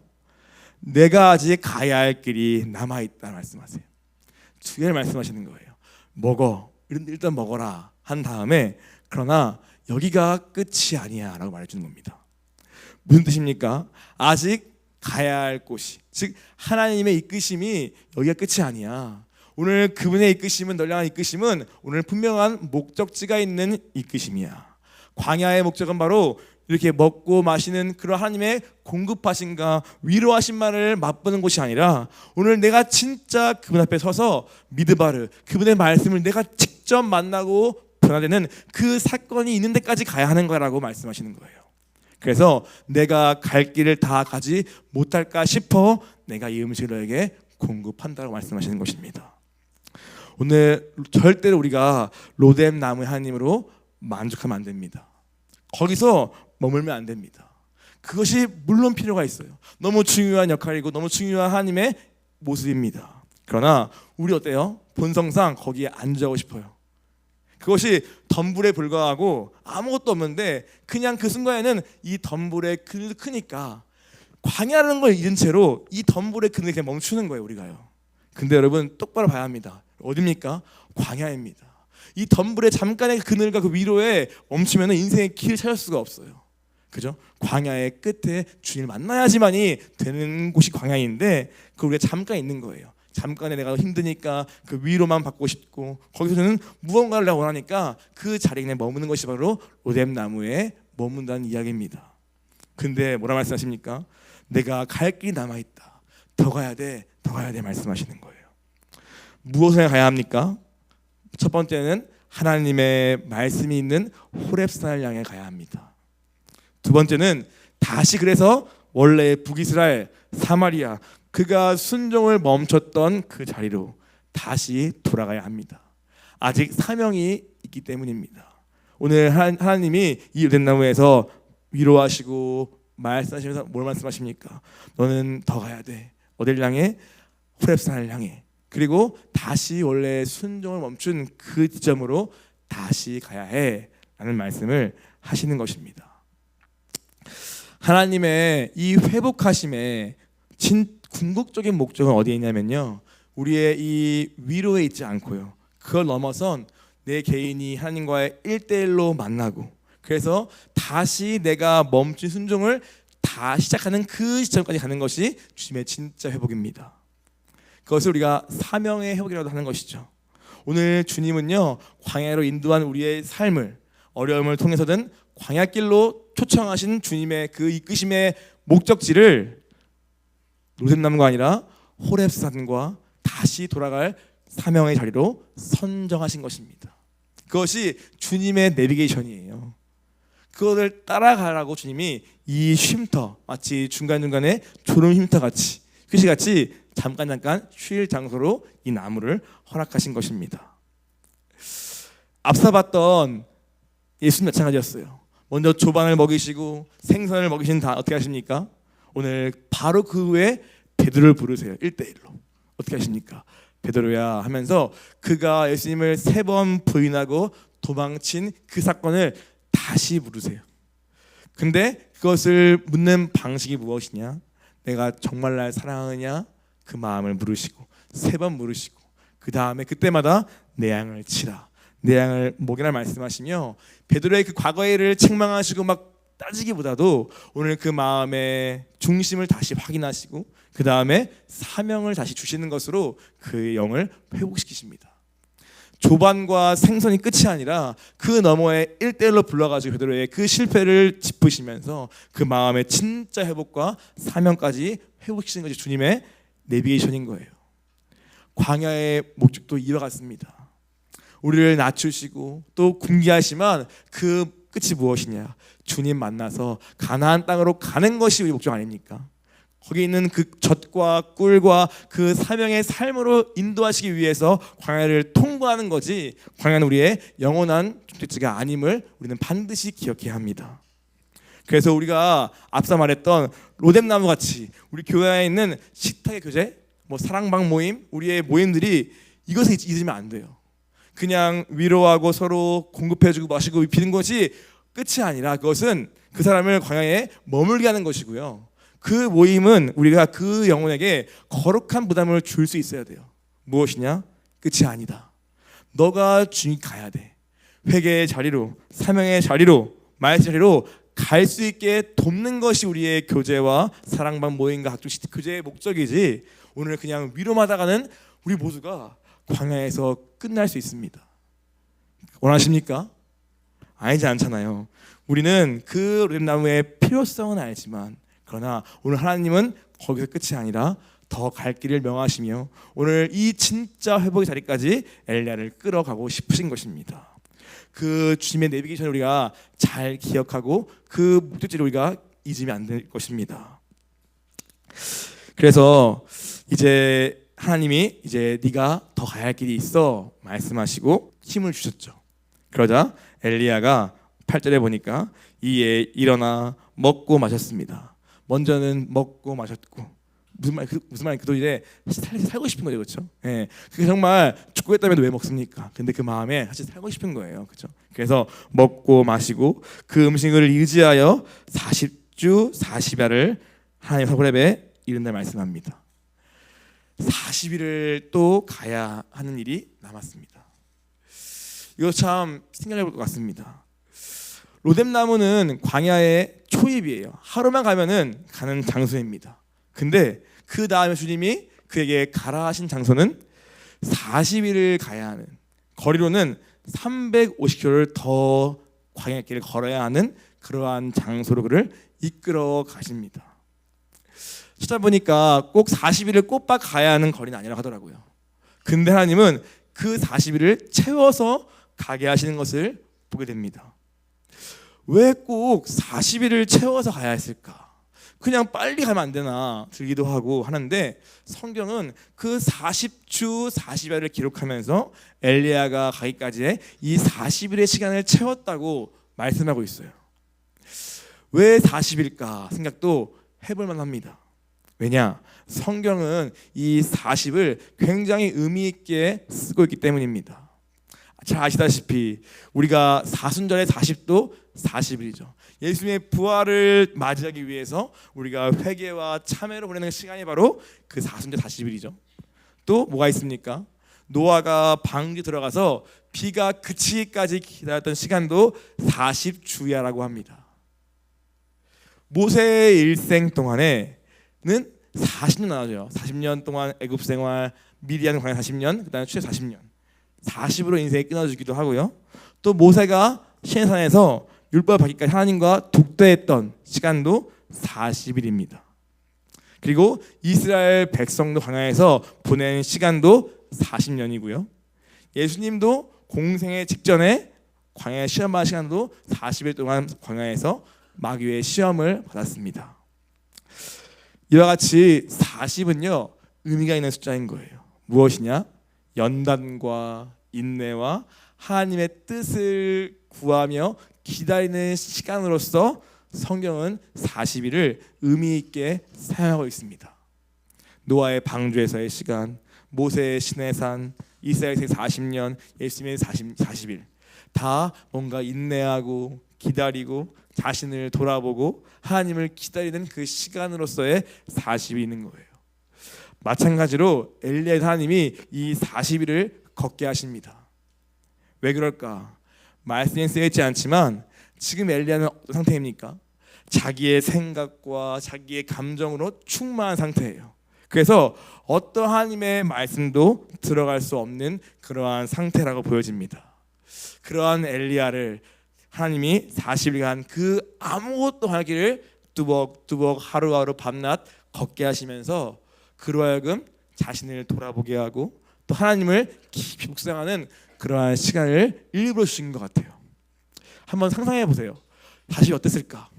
내가 아직 가야 할 길이 남아있다 말씀하세요. 두 개를 말씀하시는 거예요. 먹어, 일단 먹어라 한 다음에 그러나 여기가 끝이 아니야 라고 말해주는 겁니다. 무슨 뜻입니까? 아직 가야 할 곳이, 즉 하나님의 이끄심이 여기가 끝이 아니야. 오늘 그분의 이끄심은, 널 향한 이끄심은 오늘 분명한 목적지가 있는 이끄심이야. 광야의 목적은 바로 이렇게 먹고 마시는 그런 하나님의 공급하신가 위로하신 말을 맛보는 곳이 아니라 오늘 내가 진짜 그분 앞에 서서 미드바르 그분의 말씀을 내가 직접 만나고 변화되는 그 사건이 있는 데까지 가야 하는 거라고 말씀하시는 거예요. 그래서 내가 갈 길을 다 가지 못할까 싶어 내가 이 음식을 너에게 공급한다고 말씀하시는 것입니다. 오늘 절대로 우리가 로뎀나무의 하나님으로 만족하면 안 됩니다. 거기서 머물면 안 됩니다. 그것이 물론 필요가 있어요. 너무 중요한 역할이고 너무 중요한 하나님의 모습입니다. 그러나 우리 어때요? 본성상 거기에 앉아오고 싶어요. 그것이 덤불에 불과하고 아무것도 없는데 그냥 그 순간에는 이 덤불의 그늘이 크니까 광야라는 걸 잃은 채로 이 덤불의 그늘에 그냥 멈추는 거예요, 우리가요. 근데 여러분 똑바로 봐야 합니다. 어디입니까? 광야입니다. 이 덤불의 잠깐의 그늘과 그 위로에 멈추면 인생의 길을 찾을 수가 없어요. 그죠? 광야의 끝에 주님을 만나야지만이 되는 곳이 광야인데 그 우리가 잠깐 있는 거예요. 잠깐에 내가 힘드니까 그 위로만 받고 싶고 거기서는 무언가를 내가 원하니까 그 자리에 그냥 머무는 것이 바로 로뎀나무에 머문다는 이야기입니다. 근데 뭐라 말씀하십니까? 내가 갈 길이 남아있다. 더 가야 돼 말씀하시는 거예요. 무엇을 가야 합니까? 첫 번째는 하나님의 말씀이 있는 호렙산을 향해 가야 합니다. 두 번째는 다시 그래서 원래 북이스라엘 사마리아 그가 순종을 멈췄던 그 자리로 다시 돌아가야 합니다. 아직 사명이 있기 때문입니다. 오늘 하나님이 이 요단나무에서 위로하시고 말씀하시면서 뭘 말씀하십니까? 너는 더 가야 돼. 어딜 향해? 호렙산을 향해. 그리고 다시 원래 순종을 멈춘 그 지점으로 다시 가야 해 라는 말씀을 하시는 것입니다. 하나님의 이 회복하심의 궁극적인 목적은 어디에 있냐면요, 우리의 이 위로에 있지 않고요, 그걸 넘어선 내 개인이 하나님과의 1대1로 만나고, 그래서 다시 내가 멈춘 순종을 다시 시작하는 그 시점까지 가는 것이 주님의 진짜 회복입니다. 그것을 우리가 사명의 회복이라고 하는 것이죠. 오늘 주님은요, 광야로 인도한 우리의 삶을 어려움을 통해서든 광야길로 초청하신 주님의 그 이끄심의 목적지를 로뎀나무가 아니라 호렙산과 다시 돌아갈 사명의 자리로 선정하신 것입니다. 그것이 주님의 내비게이션이에요. 그것을 따라가라고 주님이 이 쉼터, 마치 중간중간에 졸음 쉼터같이, 휴식같이 잠깐 쉴 장소로 이 나무를 허락하신 것입니다. 앞서 봤던 예수님 마찬가지였어요. 먼저 조반을 먹이시고 생선을 먹이신 다 어떻게 하십니까? 오늘 바로 그 후에 베드로를 부르세요. 1대1로. 어떻게 하십니까? 베드로야 하면서 그가 예수님을 3번 부인하고 도망친 그 사건을 다시 물으세요. 근데 그것을 묻는 방식이 무엇이냐? 내가 정말 날 사랑하느냐? 그 마음을 물으시고 3번 물으시고, 그 다음에 그때마다 내 양을 치라, 내 양을 먹이라 말씀하시며, 베드로의 그 과거의 일을 책망하시고 막 따지기보다도 오늘 그 마음의 중심을 다시 확인하시고 그 다음에 사명을 다시 주시는 것으로 그 영을 회복시키십니다. 조반과 생선이 끝이 아니라 그 너머에 1대1로 불러가지고 베드로의 그 실패를 짚으시면서 그 마음의 진짜 회복과 사명까지 회복시키는 것이 주님의 내비게이션인 거예요. 광야의 목적도 이와 같습니다. 우리를 낮추시고 또 굶게 하시면 그 끝이 무엇이냐? 주님 만나서 가나안 땅으로 가는 것이 우리 목적 아닙니까? 거기 있는 그 젖과 꿀과 그 사명의 삶으로 인도하시기 위해서 광야를 통과하는 거지, 광야는 우리의 영원한 목적지가 아님을 우리는 반드시 기억해야 합니다. 그래서 우리가 앞서 말했던 로뎀나무 같이 우리 교회에 있는 식탁의 교제, 사랑방 모임, 우리의 모임들이 이것을 잊으면 안 돼요. 그냥 위로하고 서로 공급해주고 마시고 입히는 것이 끝이 아니라 그것은 그 사람을 광야에 머물게 하는 것이고요. 그 모임은 우리가 그 영혼에게 거룩한 부담을 줄 수 있어야 돼요. 무엇이냐? 끝이 아니다. 너가 주님 가야 돼. 회개의 자리로, 사명의 자리로, 말의 자리로 갈 수 있게 돕는 것이 우리의 교제와 사랑방 모임과 각종 교제의 목적이지, 오늘 그냥 위로마다 가는 우리 모두가 광야에서 끝날 수 있습니다. 원하십니까? 아니지 않잖아요. 우리는 그 로뎀나무의 필요성은 알지만, 그러나 오늘 하나님은 거기서 끝이 아니라 더 갈 길을 명하시며 오늘 이 진짜 회복의 자리까지 엘리야를 끌어가고 싶으신 것입니다. 그 주님의 내비게이션을 우리가 잘 기억하고 그 목적지를 우리가 잊으면 안 될 것입니다. 그래서 이제 하나님이 이제 네가 더 가야 할 길이 있어 말씀하시고 힘을 주셨죠. 그러자 엘리야가 8절에 보니까 이에 일어나 먹고 마셨습니다. 먼저는 먹고 마셨고, 무슨 말이 그도 이제 살고 싶은 거죠, 그렇죠? 예, 그게 정말 죽겠다면 왜 먹습니까? 근데 그 마음에 사실 살고 싶은 거예요, 그렇죠? 그래서 먹고 마시고 그 음식을 의지하여 40주 40야를 하나님 호렙에 이른다 말씀합니다. 40일을 또 가야 하는 일이 남았습니다. 이거 참 생각해 볼 것 같습니다. 로뎀나무는 광야의 초입이에요. 하루만 가면은 가는 장소입니다. 근데 그 다음에 주님이 그에게 가라 하신 장소는 40일을 가야 하는, 거리로는 350km를 더 광야길을 걸어야 하는 그러한 장소로 그를 이끌어 가십니다. 찾아보니까 꼭 40일을 꼬박 가야 하는 거리는 아니라고 하더라고요. 근데 하나님은 그 40일을 채워서 가게 하시는 것을 보게 됩니다. 왜 꼭 40일을 채워서 가야 했을까? 그냥 빨리 가면 안 되나 들기도 하고 하는데, 성경은 그 40주 40야를 기록하면서 엘리야가 가기까지의 이 40일의 시간을 채웠다고 말씀하고 있어요. 왜 40일까 생각도 해볼 만합니다. 왜냐? 성경은 이 40을 굉장히 의미 있게 쓰고 있기 때문입니다. 잘 아시다시피 우리가 사순절의 40도 40일이죠. 예수님의 부활을 맞이하기 위해서 우리가 회개와 참회로 보내는 시간이 바로 그 사순절 40일이죠. 또 뭐가 있습니까? 노아가 방주에 들어가서 비가 그치기까지 기다렸던 시간도 40주야라고 합니다. 모세의 일생 동안에는 40년 나눠져요. 40년 동안 애굽 생활, 미디안 광야 40년, 그다음에 출애굽 40년. 40으로 인생이 끊어지기도 하고요. 또 모세가 시내산에서 율법을 받기까지 하나님과 독대했던 시간도 40일입니다. 그리고 이스라엘 백성도 광야에서 보낸 시간도 40년이고요. 예수님도 공생의 직전에 광야에 시험받은 시간도 40일 동안 광야에서 마귀의 시험을 받았습니다. 이와 같이 40은요 의미가 있는 숫자인 거예요. 무엇이냐? 연단과 인내와 하나님의 뜻을 구하며 기다리는 시간으로서 성경은 40일을 의미 있게 사용하고 있습니다. 노아의 방주에서의 시간, 모세의 시내산, 이스라엘의 40년, 예수님의 40일 다 뭔가 인내하고 기다리고 자신을 돌아보고 하나님을 기다리는 그 시간으로서의 40일이 있는 거예요. 마찬가지로 엘리야의 하나님이 이 40일을 걷게 하십니다. 왜 그럴까? 말씀에 쓰여있지 않지만 지금 엘리야는 어떤 상태입니까? 자기의 생각과 자기의 감정으로 충만한 상태예요. 그래서 어떤 하나님의 말씀도 들어갈 수 없는 그러한 상태라고 보여집니다. 그러한 엘리야를 하나님이 40일간 그 아무것도 하기를 뚜벅뚜벅 하루하루 밤낮 걷게 하시면서 그로 하여금 자신을 돌아보게 하고 또 하나님을 깊이 묵상하는 그러한 시간을 일부러 주신 것 같아요. 한번 상상해 보세요. 40일 어땠을까?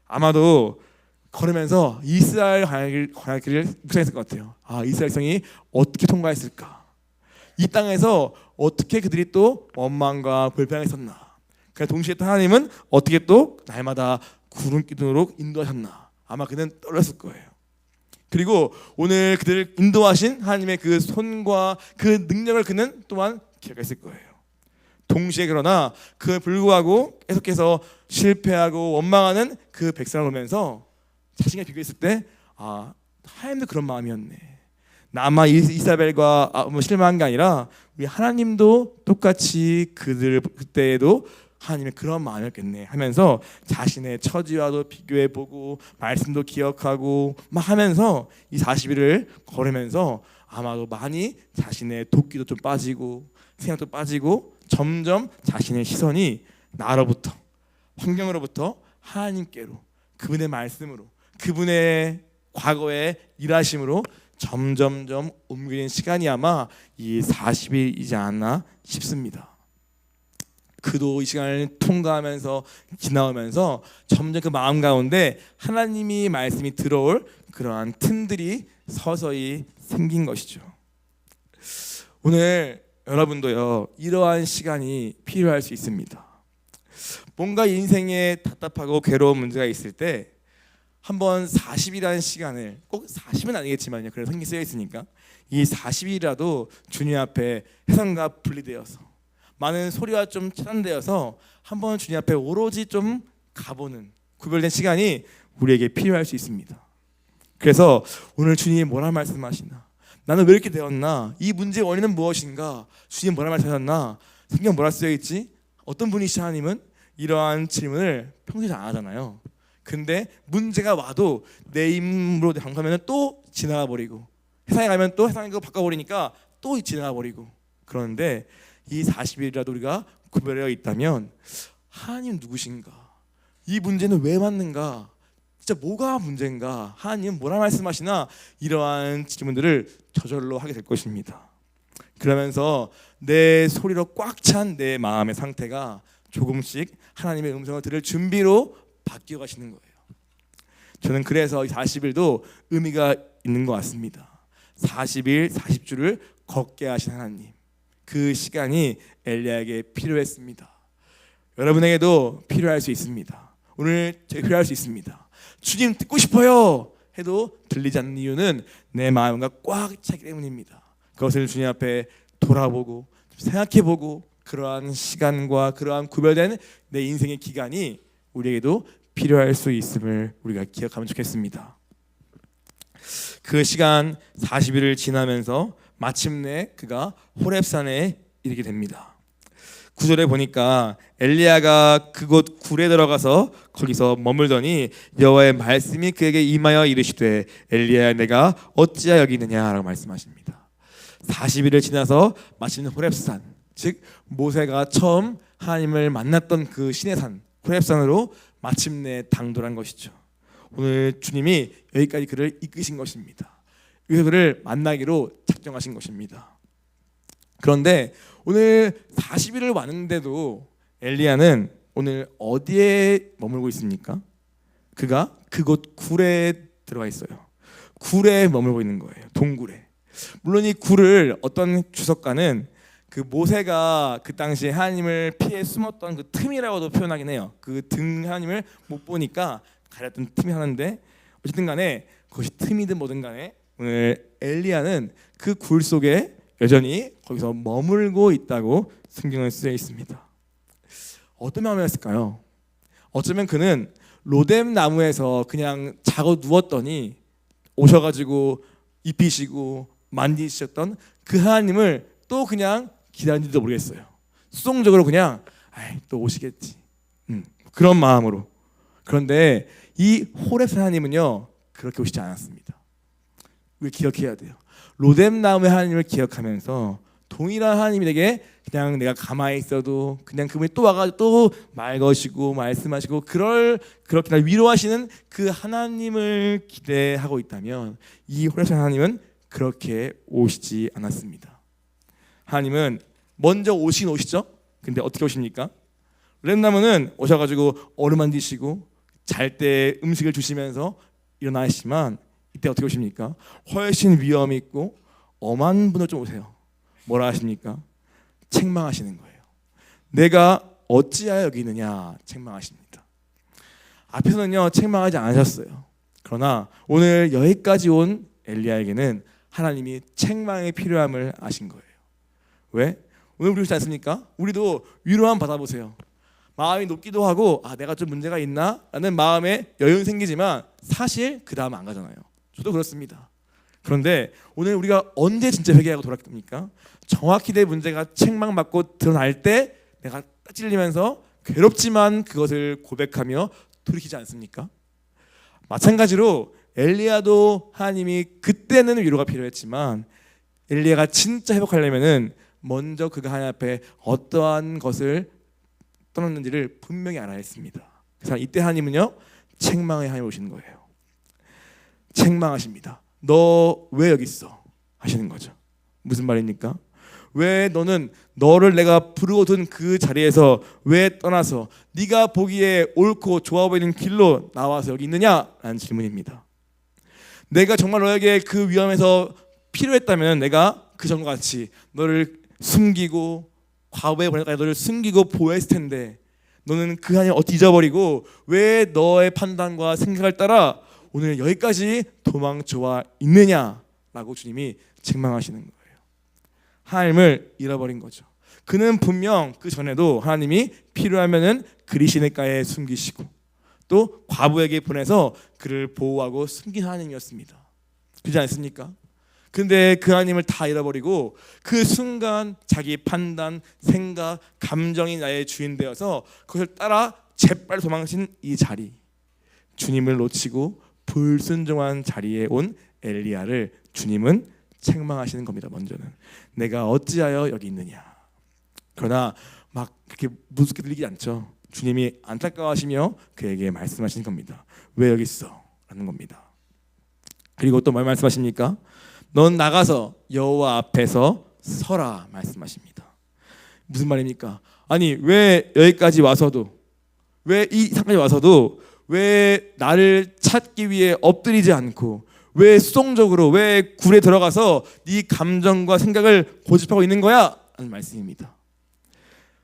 아마도 걸으면서 이스라엘 광야길을 묵상했을 것 같아요. 이스라엘 백성이 어떻게 통과했을까? 이 땅에서 어떻게 그들이 또 원망과 불평을 했었나? 그래서 동시에 또 하나님은 어떻게 또 날마다 구름 기둥으로 인도하셨나? 아마 그는 떨렸을 거예요. 그리고 오늘 그들을 인도하신 하나님의 그 손과 그 능력을 그는 또한 기억했을 거예요. 동시에 그러나 그 불구하고 계속해서 실패하고 원망하는 그 백성을 보면서 자신과 비교했을 때 하나님도 그런 마음이었네. 나만 이사벨과 실망한 게 아니라 우리 하나님도 똑같이 그들 그때에도 하나님의 그런 마음이었겠네 하면서 자신의 처지와도 비교해보고 말씀도 기억하고 막 하면서 이 40일을 걸으면서 아마도 많이 자신의 도끼도 좀 빠지고 생각도 빠지고 점점 자신의 시선이 나로부터 환경으로부터 하나님께로 그분의 말씀으로 그분의 과거의 일하심으로 점점점 옮기는 시간이 아마 이 40일이지 않나 싶습니다. 그도 이 시간을 통과하면서 지나오면서 점점 그 마음 가운데 하나님이 말씀이 들어올 그러한 틈들이 서서히 생긴 것이죠. 오늘 여러분도요 이러한 시간이 필요할 수 있습니다. 뭔가 인생에 답답하고 괴로운 문제가 있을 때 한번 40일이라는 시간을 꼭 40은 아니겠지만요. 그래서 성경에 쓰여 있으니까 이 40일이라도 주님 앞에 해성과 분리되어서 많은 소리와 좀 차단되어서 한번 주님 앞에 오로지 좀 가보는 구별된 시간이 우리에게 필요할 수 있습니다. 그래서 오늘 주님이 뭐라 말씀하시나? 나는 왜 이렇게 되었나? 이 문제의 원인은 무엇인가? 주님 뭐라 말씀하셨나? 성경 뭐라 쓰여있지? 어떤 분이시 하나님은? 이러한 질문을 평소에 잘 안 하잖아요. 근데 문제가 와도 내 힘으로 방법하면 또 지나가 버리고 세상에 가면 또 세상에 그거 바꿔버리니까 또 지나가 버리고 그러는데 이 40일이라도 우리가 구별되어 있다면 하나님 누구신가? 이 문제는 왜 왔는가? 진짜 뭐가 문제인가? 하나님은 뭐라 말씀하시나? 이러한 질문들을 저절로 하게 될 것입니다. 그러면서 내 소리로 꽉 찬 내 마음의 상태가 조금씩 하나님의 음성을 들을 준비로 바뀌어 가시는 거예요. 저는 그래서 이 40일도 의미가 있는 것 같습니다. 40일 40주를 걷게 하신 하나님, 그 시간이 엘리야에게 필요했습니다. 여러분에게도 필요할 수 있습니다. 오늘 제가 필요할 수 있습니다. 주님 듣고 싶어요 해도 들리지 않는 이유는 내 마음과 꽉 차기 때문입니다. 그것을 주님 앞에 돌아보고 생각해보고 그러한 시간과 그러한 구별된 내 인생의 기간이 우리에게도 필요할 수 있음을 우리가 기억하면 좋겠습니다. 그 시간 40일을 지나면서 마침내 그가 호렙산에 이르게 됩니다. 9절에 보니까 엘리야가 그곳 굴에 들어가서 거기서 머물더니 여호와의 말씀이 그에게 임하여 이르시되 엘리야야 내가 어찌하여 여기 있느냐라고 말씀하십니다. 40일을 지나서 마침내 호렙산, 즉 모세가 처음 하나님을 만났던 그 시내산 호렙산으로 마침내 당돌한 것이죠. 오늘 주님이 여기까지 그를 이끄신 것입니다. 여기서 그를 만나기로 작정하신 것입니다. 그런데 오늘 40일을 왔는데도 엘리야는 오늘 어디에 머물고 있습니까? 그가 그곳 굴에 들어가 있어요. 굴에 머물고 있는 거예요. 동굴에. 물론 이 굴을 어떤 주석가는 그 모세가 그 당시에 하나님을 피해 숨었던 그 틈이라고도 표현하긴 해요. 그 등 하나님을 못 보니까 가렸던 틈이 하는데 어쨌든 간에 그것이 틈이든 뭐든 간에 오늘 엘리야는 그 굴 속에 여전히 거기서 머물고 있다고 성경에 쓰여 있습니다. 어떤 마음이었을까요? 어쩌면 그는 로뎀 나무에서 그냥 자고 누웠더니 오셔가지고 입히시고 만지셨던 그 하나님을 또 그냥 기다리는지도 모르겠어요. 수동적으로 그냥 또 오시겠지 그런 마음으로. 그런데 이 호렙 하나님은요 그렇게 오시지 않았습니다. 우리 기억해야 돼요. 로뎀 나무의 하나님을 기억하면서 동일한 하나님에게 그냥 내가 가만히 있어도 그냥 그분이 또 와가지고 또 말 거시고 말씀하시고 그렇게 날 위로하시는 그 하나님을 기대하고 있다면 이 호렙 하나님은 그렇게 오시지 않았습니다. 하나님은 먼저 오시긴 오시죠. 근데 어떻게 오십니까? 로뎀 나무는 오셔가지고 얼음 만지시고 잘 때 음식을 주시면서 일어나시지만 이때 어떻게 오십니까? 훨씬 위험이 있고 엄한 분을 좀 오세요. 뭐라 하십니까? 책망하시는 거예요. 내가 어찌하여 여기 있느냐 책망하십니다. 앞에서는요 책망하지 않으셨어요. 그러나 오늘 여기까지 온 엘리야에게는 하나님이 책망의 필요함을 아신 거예요. 왜? 오늘 우리 그렇지 않습니까? 우리도 위로 한번 받아보세요. 마음이 높기도 하고 내가 좀 문제가 있나? 라는 마음에 여유는 생기지만 사실 그 다음은 안 가잖아요. 저도 그렇습니다. 그런데 오늘 우리가 언제 진짜 회개하고 돌아갑니까? 정확히 내 문제가 책망받고 드러날 때 내가 찔리면서 괴롭지만 그것을 고백하며 돌이키지 않습니까? 마찬가지로 엘리야도 하나님이 그때는 위로가 필요했지만 엘리야가 진짜 회복하려면은 먼저 그가 하나님 앞에 어떠한 것을 떠났는지를 분명히 알아야 했습니다. 그래서 이때 하나님은요 책망의 하나님 오시는 거예요. 책망하십니다. 너 왜 여기 있어? 하시는 거죠. 무슨 말입니까? 왜 너를 내가 부르고 둔 그 자리에서 왜 떠나서 네가 보기에 옳고 좋아 보이는 길로 나와서 여기 있느냐? 라는 질문입니다. 내가 정말 너에게 그 위험에서 필요했다면 내가 그 전과 같이 너를 숨기고 과거에 보내다가 너를 숨기고 보호했을 텐데 너는 그 하나님을 어떻게 잊어버리고 왜 너의 판단과 생각을 따라 오늘 여기까지 도망쳐와 있느냐라고 주님이 책망하시는 거예요. 하나님을 잃어버린 거죠. 그는 분명 그 전에도 하나님이 필요하면은 그리 시냇가에 숨기시고 또 과부에게 보내서 그를 보호하고 숨긴 하나님이었습니다. 그렇지 않습니까? 근데 그 하나님을 다 잃어버리고 그 순간 자기 판단, 생각, 감정이 나의 주인 되어서 그것을 따라 재빨리 도망친 이 자리, 주님을 놓치고 불순종한 자리에 온 엘리야를 주님은 책망하시는 겁니다. 먼저는 내가 어찌하여 여기 있느냐. 그러나 막 그렇게 무섭게 들리지 않죠. 주님이 안타까워하시며 그에게 말씀하시는 겁니다. 왜 여기 있어? 라는 겁니다. 그리고 또 뭘 말씀하십니까? 넌 나가서 여호와 앞에서 서라 말씀하십니다. 무슨 말입니까? 아니 왜 여기까지 와서도 왜 이 상까지 와서도 왜 나를 찾기 위해 엎드리지 않고 왜 수동적으로 왜 굴에 들어가서 네 감정과 생각을 고집하고 있는 거야? 하는 말씀입니다.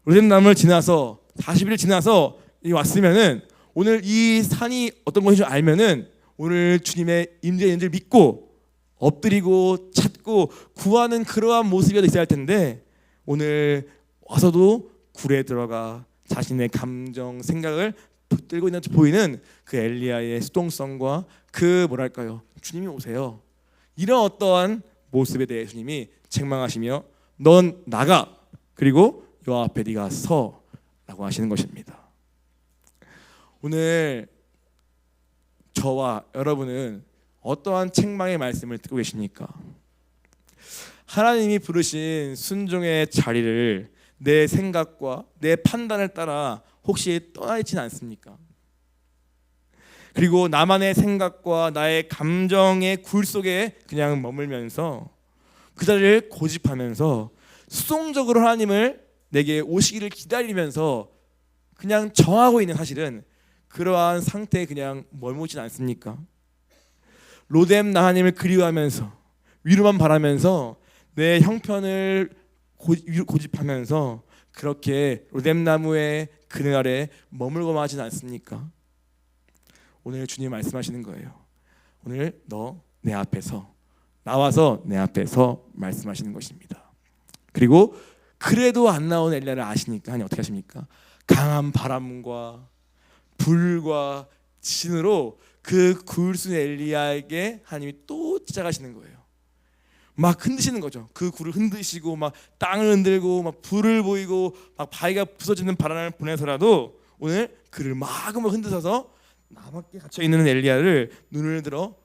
로뎀나무를 지나서 40일 지나서 왔으면은 오늘 이 산이 어떤 것인지 알면은 오늘 주님의 임재인지를 믿고 엎드리고 찾고 구하는 그러한 모습이 있어야 할 텐데 오늘 와서도 굴에 들어가 자신의 감정 생각을 붙들고 있는 보이는 그 엘리야의 수동성과 그 뭐랄까요, 주님이 오세요. 이런 어떠한 모습에 대해 주님이 책망하시며 넌 나가, 그리고 요 앞에 네가 서라고 하시는 것입니다. 오늘 저와 여러분은 어떠한 책망의 말씀을 듣고 계십니까? 하나님이 부르신 순종의 자리를 내 생각과 내 판단을 따라 혹시 떠나 있지는 않습니까? 그리고 나만의 생각과 나의 감정의 굴 속에 그냥 머물면서 그 자리를 고집하면서 수동적으로 하나님을 내게 오시기를 기다리면서 그냥 정하고 있는, 사실은 그러한 상태에 그냥 머물진 않습니까? 로뎀 하나님을 그리워하면서 위로만 바라면서 내 형편을 고집하면서 그렇게 로뎀나무의 그늘 아래 머물고만 하진 않습니까? 오늘 주님 말씀하시는 거예요. 오늘 너 내 앞에서 나와서 내 앞에서 말씀하시는 것입니다. 그리고 그래도 안 나온 엘리야를 아시니까 하나님 어떻게 하십니까? 강한 바람과 불과 진으로 그 굴순 엘리야에게 하나님이 또 찾아가시는 거예요. 막 흔드시는 거죠. 그 굴을 흔드시고 막 땅을 흔들고 막 불을 보이고 막 바위가 부서지는 바람을 보내서라도 오늘 그를 마구마구 흔드셔서 나밖에 갇혀 있는 엘리야를 눈을 들어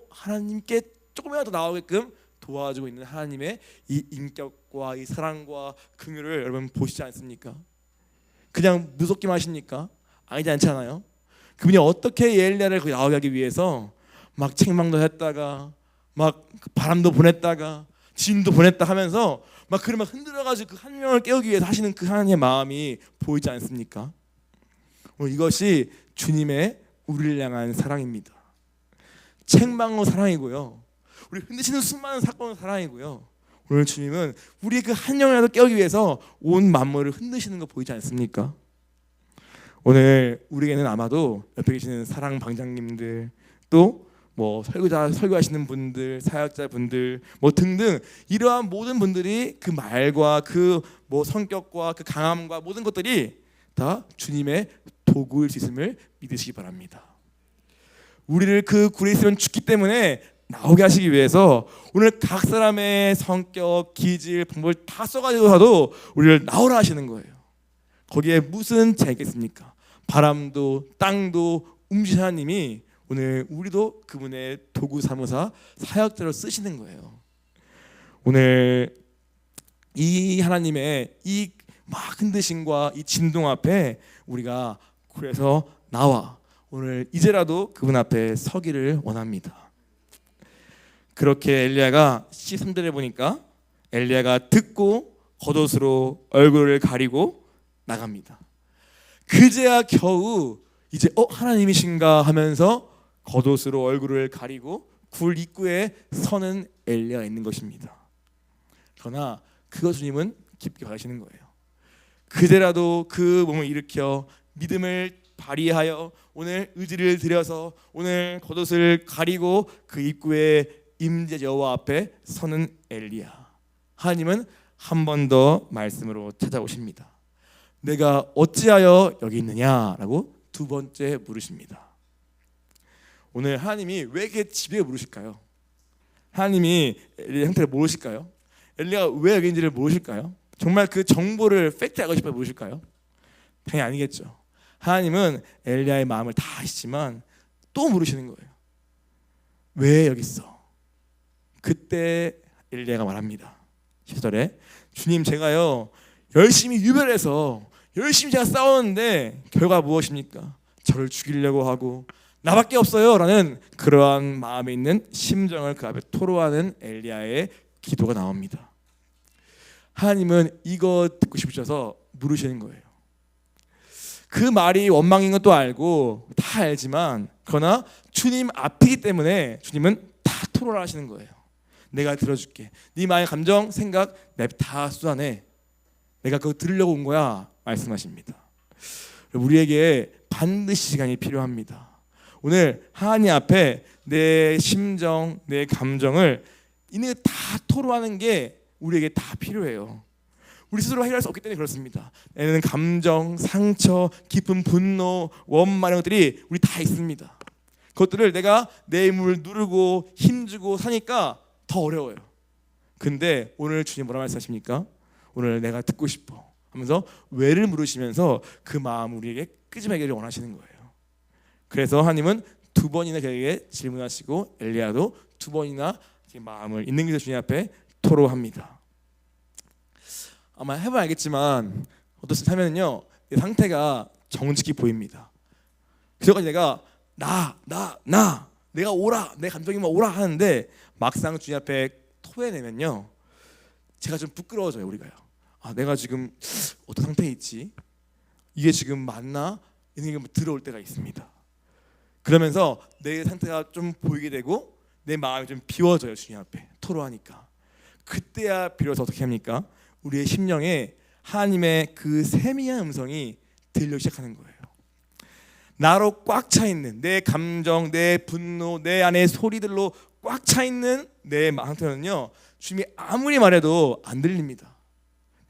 하나님께 조금이라도 나오게끔 도와주고 있는 하나님의 이 인격과 이 사랑과 긍휼을 여러분 보시지 않습니까? 그냥 무섭기만 하십니까? 아니지 않잖아요. 그분이 어떻게 엘리야를 거기 나오게 하기 위해서 막 책망도 했다가 막 바람도 보냈다가 진도 보냈다 하면서 막 그를 막 흔들어가지고 그 한 명을 깨우기 위해서 하시는 그 하나님의 마음이 보이지 않습니까? 이것이 주님의 우리를 향한 사랑입니다. 책망은 사랑이고요, 우리 흔드시는 수많은 사건은 사랑이고요, 오늘 주님은 우리 그 한 명이라도 깨우기 위해서 온 만물을 흔드시는 거 보이지 않습니까? 오늘 우리에게는 아마도 옆에 계시는 사랑 방장님들, 또 뭐 설교하시는 분들, 사역자분들 뭐 등등 이러한 모든 분들이 그 말과 그 뭐 성격과 그 강함과 모든 것들이 다 주님의 도구일 수 있음을 믿으시기 바랍니다. 우리를 그 굴에 있으면 죽기 때문에 나오게 하시기 위해서 오늘 각 사람의 성격, 기질, 방법을 다 써가지고라도 우리를 나오라 하시는 거예요. 거기에 무슨 죄가 있겠습니까? 바람도 땅도 움직이신 하나님이 오늘 우리도 그분의 도구 삼으사 사역자로 쓰시는 거예요. 오늘 이 하나님의 이 막 흔드심과 이 진동 앞에 우리가 그래서 나와 오늘 이제라도 그분 앞에 서기를 원합니다. 그렇게 엘리야가 13절에 보니까 엘리야가 듣고 겉옷으로 얼굴을 가리고 나갑니다. 그제야 겨우 이제 하나님이신가 하면서 겉옷으로 얼굴을 가리고 굴 입구에 서는 엘리야가 있는 것입니다. 그러나 그거 주님은 깊게 받으시는 거예요. 그제라도 그 몸을 일으켜 믿음을 발휘하여 오늘 의지를 들여서 오늘 겉옷을 가리고 그 입구에 임재 여호와 앞에 서는 엘리야. 하나님은 한 번 더 말씀으로 찾아오십니다. 내가 어찌하여 여기 있느냐라고 두 번째 물으십니다. 오늘 하나님이 왜 이렇게 집에 물으실까요? 하나님이 엘리야 형태를 모르실까요? 엘리야가 왜 여기 있는지를 모르실까요? 정말 그 정보를 팩트 알고 싶어 모르실까요? 당연히 아니겠죠. 하나님은 엘리야의 마음을 다 아시지만 또 물으시는 거예요. 왜 여기 있어? 그때 엘리야가 말합니다. 10절에 주님, 제가요 열심히 유별해서 열심히 제가 싸우는데 결과 무엇입니까? 저를 죽이려고 하고 나밖에 없어요 라는 그러한 마음에 있는 심정을 그 앞에 토로하는 엘리야의 기도가 나옵니다. 하나님은 이거 듣고 싶으셔서 물으시는 거예요. 그 말이 원망인 것도 알고 다 알지만 그러나 주님 앞이기 때문에 주님은 다 토로하시는 거예요. 내가 들어줄게. 네 마음의 감정, 생각 다 쏟아내. 내가 그거 들으려고 온 거야 말씀하십니다. 우리에게 반드시 시간이 필요합니다. 오늘 하나님 앞에 내 심정, 내 감정을 이내 다 토로하는 게 우리에게 다 필요해요. 우리 스스로 해결할 수 없기 때문에 그렇습니다. 내는 감정, 상처, 깊은 분노, 원망 이런 것들이 우리 다 있습니다. 그것들을 내가 내 힘을 누르고 힘주고 사니까 더 어려워요. 근데 오늘 주님 뭐라 말씀하십니까? 오늘 내가 듣고 싶어 하면서 왜를 물으시면서 그 마음을 우리에게 끄집어내기를 원하시는 거예요. 그래서 하나님은 2번이나 그에게 질문하시고 엘리야도 2번이나 마음을 있는 길에서 주님 앞에 토로합니다. 아마 해보면 알겠지만 어떤 하면은요 내 상태가 정직히 보입니다. 그래서 내가 내가 오라 내 감정이만 오라 하는데 막상 주님 앞에 토해내면요 제가 좀 부끄러워져요. 우리가요. 아 내가 지금 어떤 상태에 있지? 이게 지금 맞나? 이런 게 들어올 때가 있습니다. 그러면서 내 상태가 좀 보이게 되고 내 마음이 좀 비워져요. 주님 앞에 토로하니까. 그때야 비로소 어떻게 합니까? 우리의 심령에 하나님의 그 세미한 음성이 들리기 시작하는 거예요. 나로 꽉 차 있는 내 감정, 내 분노, 내 안의 소리들로 꽉 차 있는 내 상태는요 주님이 아무리 말해도 안 들립니다.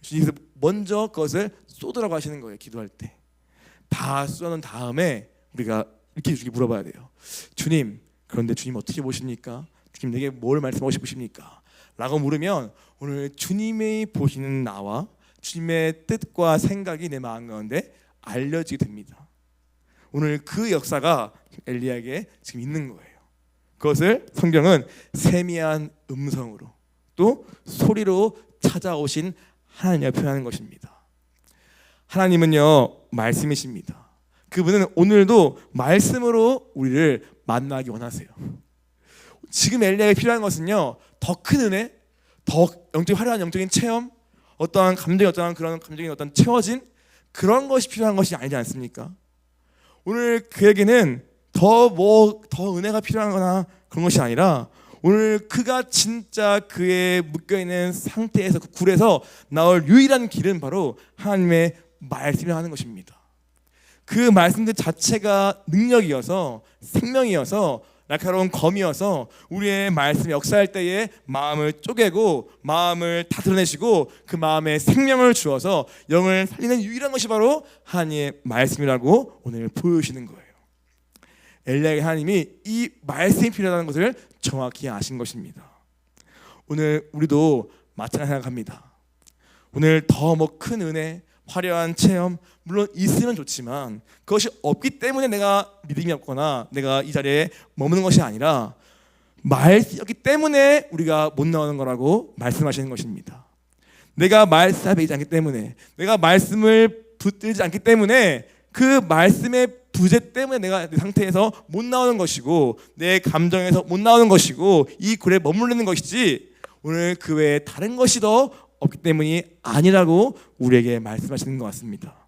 주님께서 먼저 그것을 쏟으라고 하시는 거예요. 기도할 때 다 쏟아놓은 다음에 우리가 이렇게 주님께 물어봐야 돼요. 주님, 그런데 주님 어떻게 보십니까? 주님 내게 뭘 말씀하고 싶으십니까? 라고 물으면 오늘 주님이 보시는 나와 주님의 뜻과 생각이 내 마음 가운데 알려지게 됩니다. 오늘 그 역사가 엘리야에게 지금 있는 거예요. 그것을 성경은 세미한 음성으로 또 소리로 찾아오신 하나님을 표현하는 것입니다. 하나님은요 말씀이십니다. 그분은 오늘도 말씀으로 우리를 만나기 원하세요. 지금 엘리야에게 필요한 것은요 더 큰 은혜, 더 화려한 영적인 체험, 어떠한 감정이 어떠한 그런 감정이 어떤 채워진 그런 것이 필요한 것이 아니지 않습니까? 오늘 그에게는 더 은혜가 필요하거나 그런 것이 아니라 오늘 그가 진짜 그의 묶여있는 상태에서 그 굴에서 나올 유일한 길은 바로 하나님의 말씀을 하는 것입니다. 그 말씀들 자체가 능력이어서 생명이어서 날카로운 검이어서 우리의 말씀이 역사할 때에 마음을 쪼개고 마음을 다 드러내시고 그 마음에 생명을 주어서 영을 살리는 유일한 것이 바로 하나님의 말씀이라고 오늘 보여주시는 거예요. 엘리야에게 하나님이 이 말씀이 필요하다는 것을 정확히 아신 것입니다. 오늘 우리도 마찬가지로 생각합니다. 오늘 더 큰 은혜, 화려한 체험 물론 있으면 좋지만 그것이 없기 때문에 내가 믿음이 없거나 내가 이 자리에 머무는 것이 아니라 말씀이었기 때문에 우리가 못 나오는 거라고 말씀하시는 것입니다. 내가 말씀 앞에 있지 않기 때문에 내가 말씀을 붙들지 않기 때문에 그 말씀의 부재 때문에 내가 내 상태에서 못 나오는 것이고 내 감정에서 못 나오는 것이고 이 굴에 머무르는 것이지 오늘 그 외에 다른 것이 더 없기 때문이 아니라고 우리에게 말씀하시는 것 같습니다.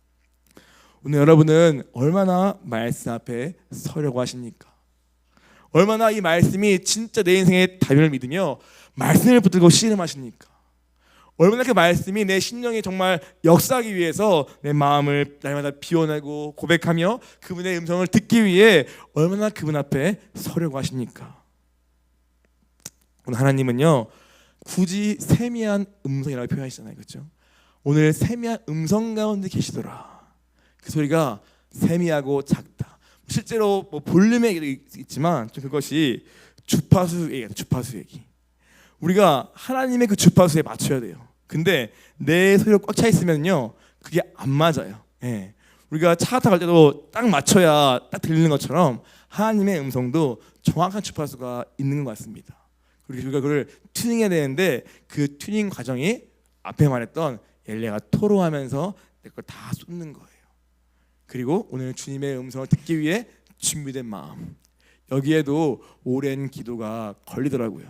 오늘 여러분은 얼마나 말씀 앞에 서려고 하십니까? 얼마나 이 말씀이 진짜 내 인생의 답임을 믿으며 말씀을 붙들고 씨름하십니까? 얼마나 그 말씀이 내 심령에 정말 역사하기 위해서 내 마음을 날마다 비워내고 고백하며 그분의 음성을 듣기 위해 얼마나 그분 앞에 서려고 하십니까? 오늘 하나님은요 굳이 세미한 음성이라고 표현하시잖아요. 그렇죠? 오늘 세미한 음성 가운데 계시더라. 그 소리가 세미하고 작다. 실제로 볼륨의 얘기도 있지만 좀 그것이 주파수 얘기예요. 주파수 얘기. 우리가 하나님의 그 주파수에 맞춰야 돼요. 근데 내 소리가 꽉 차 있으면요 그게 안 맞아요. 예. 우리가 차 타고 갈 때도 딱 맞춰야 딱 들리는 것처럼 하나님의 음성도 정확한 주파수가 있는 것 같습니다. 그리고 우리가 그걸 튜닝해야 되는데 그 튜닝 과정이 앞에 말했던 엘리야가 토로하면서 내 걸 다 쏟는 거예요. 그리고 오늘 주님의 음성을 듣기 위해 준비된 마음, 여기에도 오랜 기도가 걸리더라고요.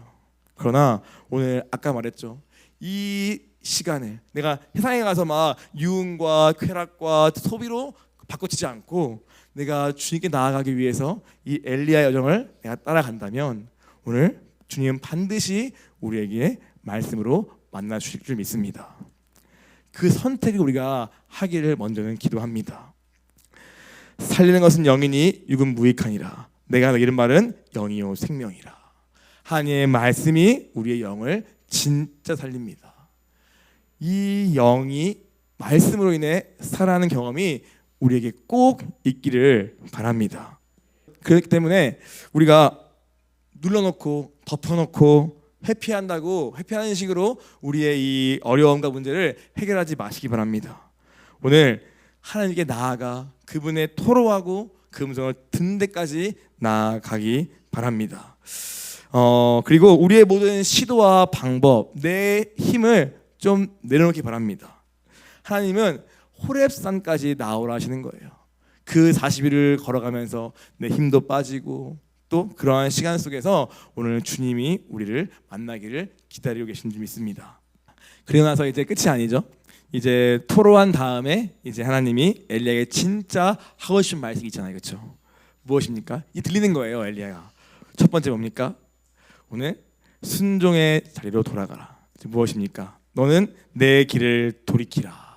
그러나 오늘 아까 말했죠. 이 시간을 내가 세상에 가서 막 유흥과 쾌락과 소비로 바꿔치지 않고 내가 주님께 나아가기 위해서 이 엘리야의 여정을 내가 따라간다면 오늘 주님은 반드시 우리에게 말씀으로 만나 주실 줄 믿습니다. 그 선택을 우리가 하기를 먼저는 기도합니다. 살리는 것은 영이니 육은 무익하니라. 내가 이른 말은 영이요 생명이라. 하나님의 말씀이 우리의 영을 진짜 살립니다. 이 영이 말씀으로 인해 살아나는 경험이 우리에게 꼭 있기를 바랍니다. 그렇기 때문에 우리가 눌러놓고 덮어놓고 회피하는 식으로 우리의 이 어려움과 문제를 해결하지 마시기 바랍니다. 오늘 하나님께 나아가 그분의 토로하고 그 음성을 듣는 데까지 나아가기 바랍니다. 그리고 우리의 모든 시도와 방법, 내 힘을 좀 내려놓기 바랍니다. 하나님은 호렙산까지 나오라 하시는 거예요. 그 40일을 걸어가면서 내 힘도 빠지고 또 그러한 시간 속에서 오늘 주님이 우리를 만나기를 기다리고 계신 줄 믿습니다. 그리고 나서 이제 끝이 아니죠. 이제 토로한 다음에 이제 하나님이 엘리야에게 진짜 하고 싶은 말씀이 있잖아요, 그렇죠? 무엇입니까? 이 들리는 거예요, 엘리야가. 첫 번째 뭡니까? 오늘 순종의 자리로 돌아가라. 무엇입니까? 너는 내 길을 돌이키라.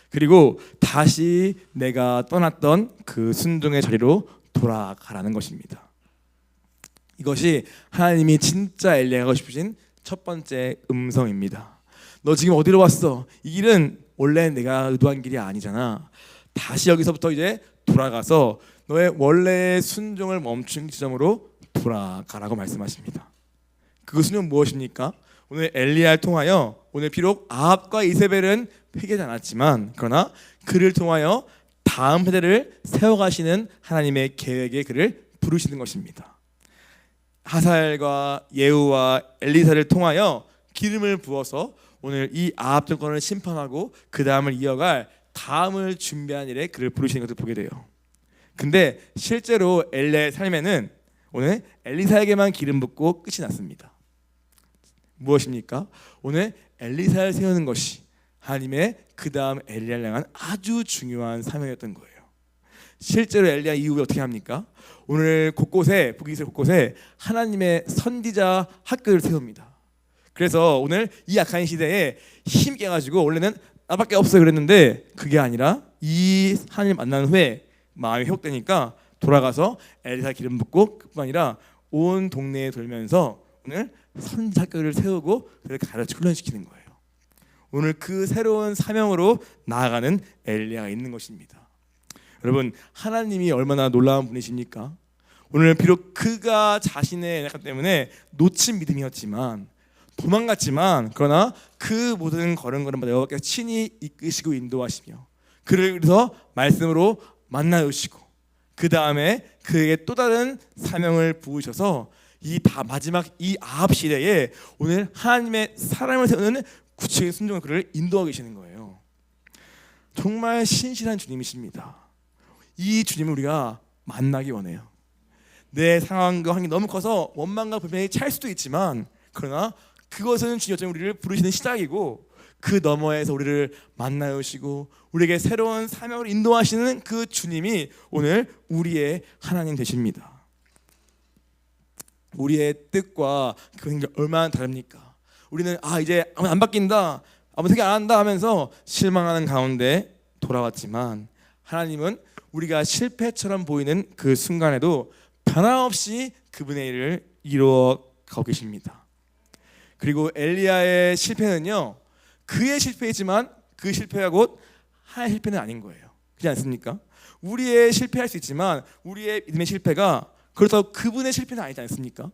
그리고 다시 내가 떠났던 그 순종의 자리로 돌아가라는 것입니다. 이것이 하나님이 진짜 엘리야가 하고 싶으신 첫 번째 음성입니다. 너 지금 어디로 왔어? 이 길은 원래 내가 의도한 길이 아니잖아. 다시 여기서부터 이제 돌아가서 너의 원래의 순종을 멈춘 지점으로 돌아가라고 말씀하십니다. 그것은 무엇입니까? 오늘 엘리야를 통하여 오늘 비록 아합과 이세벨은 회개하지 않았지만 그러나 그를 통하여 다음 세대를 세워가시는 하나님의 계획에 그를 부르시는 것입니다. 하사엘과 예후와 엘리사를 통하여 기름을 부어서 오늘 이 아합 정권을 심판하고 그 다음을 이어갈 다음을 준비한 일에 그를 부르시는 것을 보게 돼요. 근데 실제로 엘리야의 삶에는 오늘 엘리사에게만 기름 붓고 끝이 났습니다. 무엇입니까? 오늘 엘리사를 세우는 것이 하나님의 그 다음 엘리야를 향한 아주 중요한 사명이었던 거예요. 실제로 엘리야 이후에 어떻게 합니까? 오늘 곳곳에 북이스라엘 곳곳에 하나님의 선지자 학교를 세웁니다. 그래서 오늘 이 악한 시대에 힘있게 가지고 원래는 나밖에 없어요 그랬는데 그게 아니라 이 하나님 만난 후에 마음이 회복되니까 돌아가서 엘리사 기름 붓고 그뿐 아니라 온 동네에 돌면서 오늘 선지자 학교를 세우고 그를 가르쳐 훈련시키는 거예요. 오늘 그 새로운 사명으로 나아가는 엘리야가 있는 것입니다. 여러분 하나님이 얼마나 놀라운 분이십니까? 오늘 비록 그가 자신의 약함 때문에 놓친 믿음이었지만 도망갔지만 그러나 그 모든 걸음걸음마다 여호와께서 친히 이끄시고 인도하시며 그를 그래서 말씀으로 만나주시고 그 다음에 그에게 또 다른 사명을 부으셔서 이 마지막 이 아합 시대에 오늘 하나님의 사람을 세우는 구체적인 순종을 그를 인도하고 계시는 거예요. 정말 신실한 주님이십니다. 이 주님을 우리가 만나기 원해요. 내 상황과 환경이 너무 커서 원망과 불평이 찰 수도 있지만 그러나 그것은 주님 어쩌면 우리를 부르시는 시작이고 그 너머에서 우리를 만나주시고 우리에게 새로운 사명을 인도하시는 그 주님이 오늘 우리의 하나님 되십니다. 우리의 뜻과 그게 얼마나 다릅니까? 우리는 이제 안 바뀐다, 아무 생각 안 한다 하면서 실망하는 가운데 돌아왔지만 하나님은 우리가 실패처럼 보이는 그 순간에도 변함없이 그분의 일을 이루어 가고 계십니다. 그리고 엘리야의 실패는요 그의 실패이지만 그 실패가 곧 하나의 실패는 아닌 거예요. 그렇지 않습니까? 우리의 실패할 수 있지만 우리의 믿음의 실패가 그렇다고 그분의 실패는 아니지 않습니까?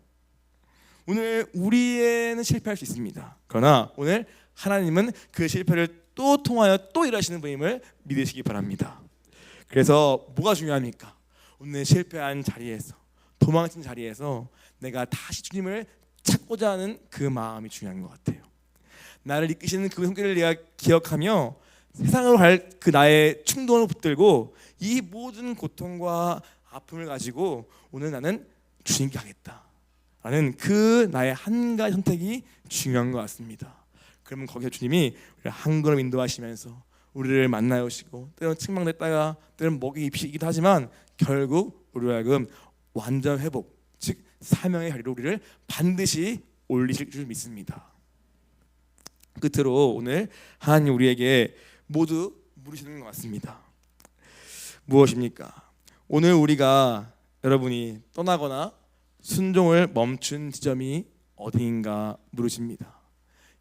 오늘 우리는 실패할 수 있습니다. 그러나 오늘 하나님은 그 실패를 또 통하여 또 일하시는 분임을 믿으시기 바랍니다. 그래서 뭐가 중요합니까? 오늘 실패한 자리에서 도망친 자리에서 내가 다시 주님을 찾고자 하는 그 마음이 중요한 것 같아요. 나를 이끄시는 그 손길을 내가 기억하며 세상으로 갈 그 나의 충동을 붙들고 이 모든 고통과 아픔을 가지고 오늘 나는 주님께 가겠다 라는 그 나의 한 가지 선택이 중요한 것 같습니다. 그러면 거기서 주님이 우리를 한 걸음 인도하시면서 우리를 만나여 오시고 때로는 책망됐다가 때로는 먹이 입히기도 하지만 결국 우리로 하여금 완전 회복, 즉 사명의 자리로 우리를 반드시 올리실 줄 믿습니다. 끝으로 오늘 하나님 우리에게 모두 물으시는 것 같습니다. 무엇입니까? 오늘 우리가 여러분이 떠나거나 순종을 멈춘 지점이 어디인가 물으십니다.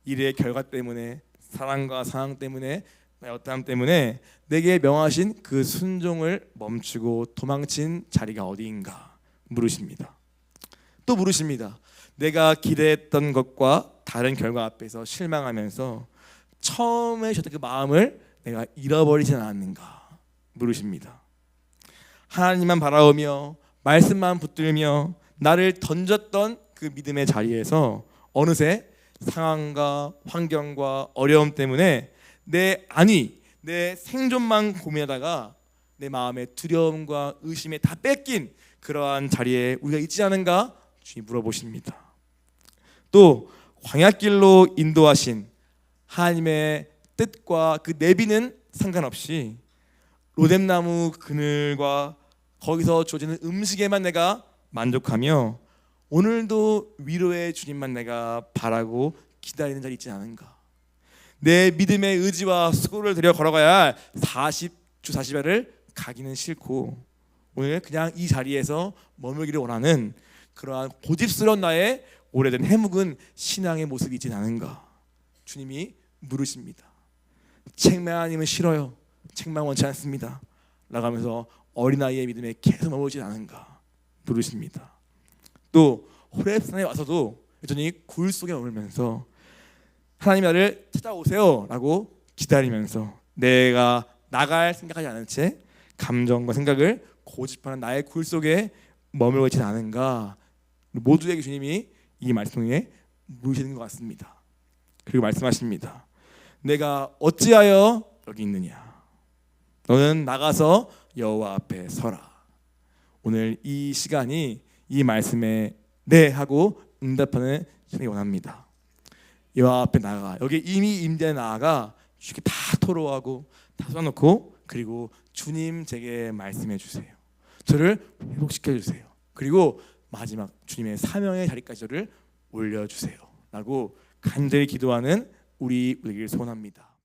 일의 결과 때문에, 사랑과 상황 때문에, 나의 어떠함 때문에 내게 명하신 그 순종을 멈추고 도망친 자리가 어디인가 물으십니다. 또 물으십니다. 내가 기대했던 것과 다른 결과 앞에서 실망하면서 처음에 주셨던 그 마음을 내가 잃어버리지 않았는가 물으십니다. 하나님만 바라오며 말씀만 붙들며 나를 던졌던 그 믿음의 자리에서 어느새 상황과 환경과 어려움 때문에 내 생존만 고민하다가 내 마음의 두려움과 의심에 다 뺏긴 그러한 자리에 우리가 있지 않은가 주님 물어보십니다. 또 광야길로 인도하신 하나님의 뜻과 그 내비는 상관없이 로뎀나무 그늘과 거기서 주어지는 음식에만 내가 만족하며 오늘도 위로의 주님만 내가 바라고 기다리는 자리 있지 않은가. 내 믿음의 의지와 수고를 들여 걸어가야 할 40주 40야를 가기는 싫고 오늘 그냥 이 자리에서 머물기를 원하는 그러한 고집스러운 나의 오래된 해묵은 신앙의 모습이 있지 않은가 주님이 물으십니다. 책망하님은 싫어요. 책망 원치 않습니다. 라고 하면서 어린아이의 믿음에 계속 머물지 않은가 물으십니다. 또 호렙산에 와서도 여전히 굴 속에 머물면서 하나님 나를 찾아오세요 라고 기다리면서 내가 나갈 생각하지 않은 채 감정과 생각을 고집하는 나의 굴 속에 머물고 있지 않은가 모두에게 주님이 이 말씀 통해 물으시는 것 같습니다. 그리고 말씀하십니다. 내가 어찌하여 여기 있느냐. 너는 나가서 여호와 앞에 서라. 오늘 이 시간이 이 말씀에 네 하고 응답하는 시간이 원합니다. 여호와 앞에 나가. 여기 이미 임대에 나아가 주께 다 토로하고 다 쏟아놓고 그리고 주님 제게 말씀해 주세요. 저를 회복시켜 주세요. 그리고 마지막 주님의 사명의 자리까지 저를 올려주세요 라고 간절히 기도하는 우리 되기를 소원합니다.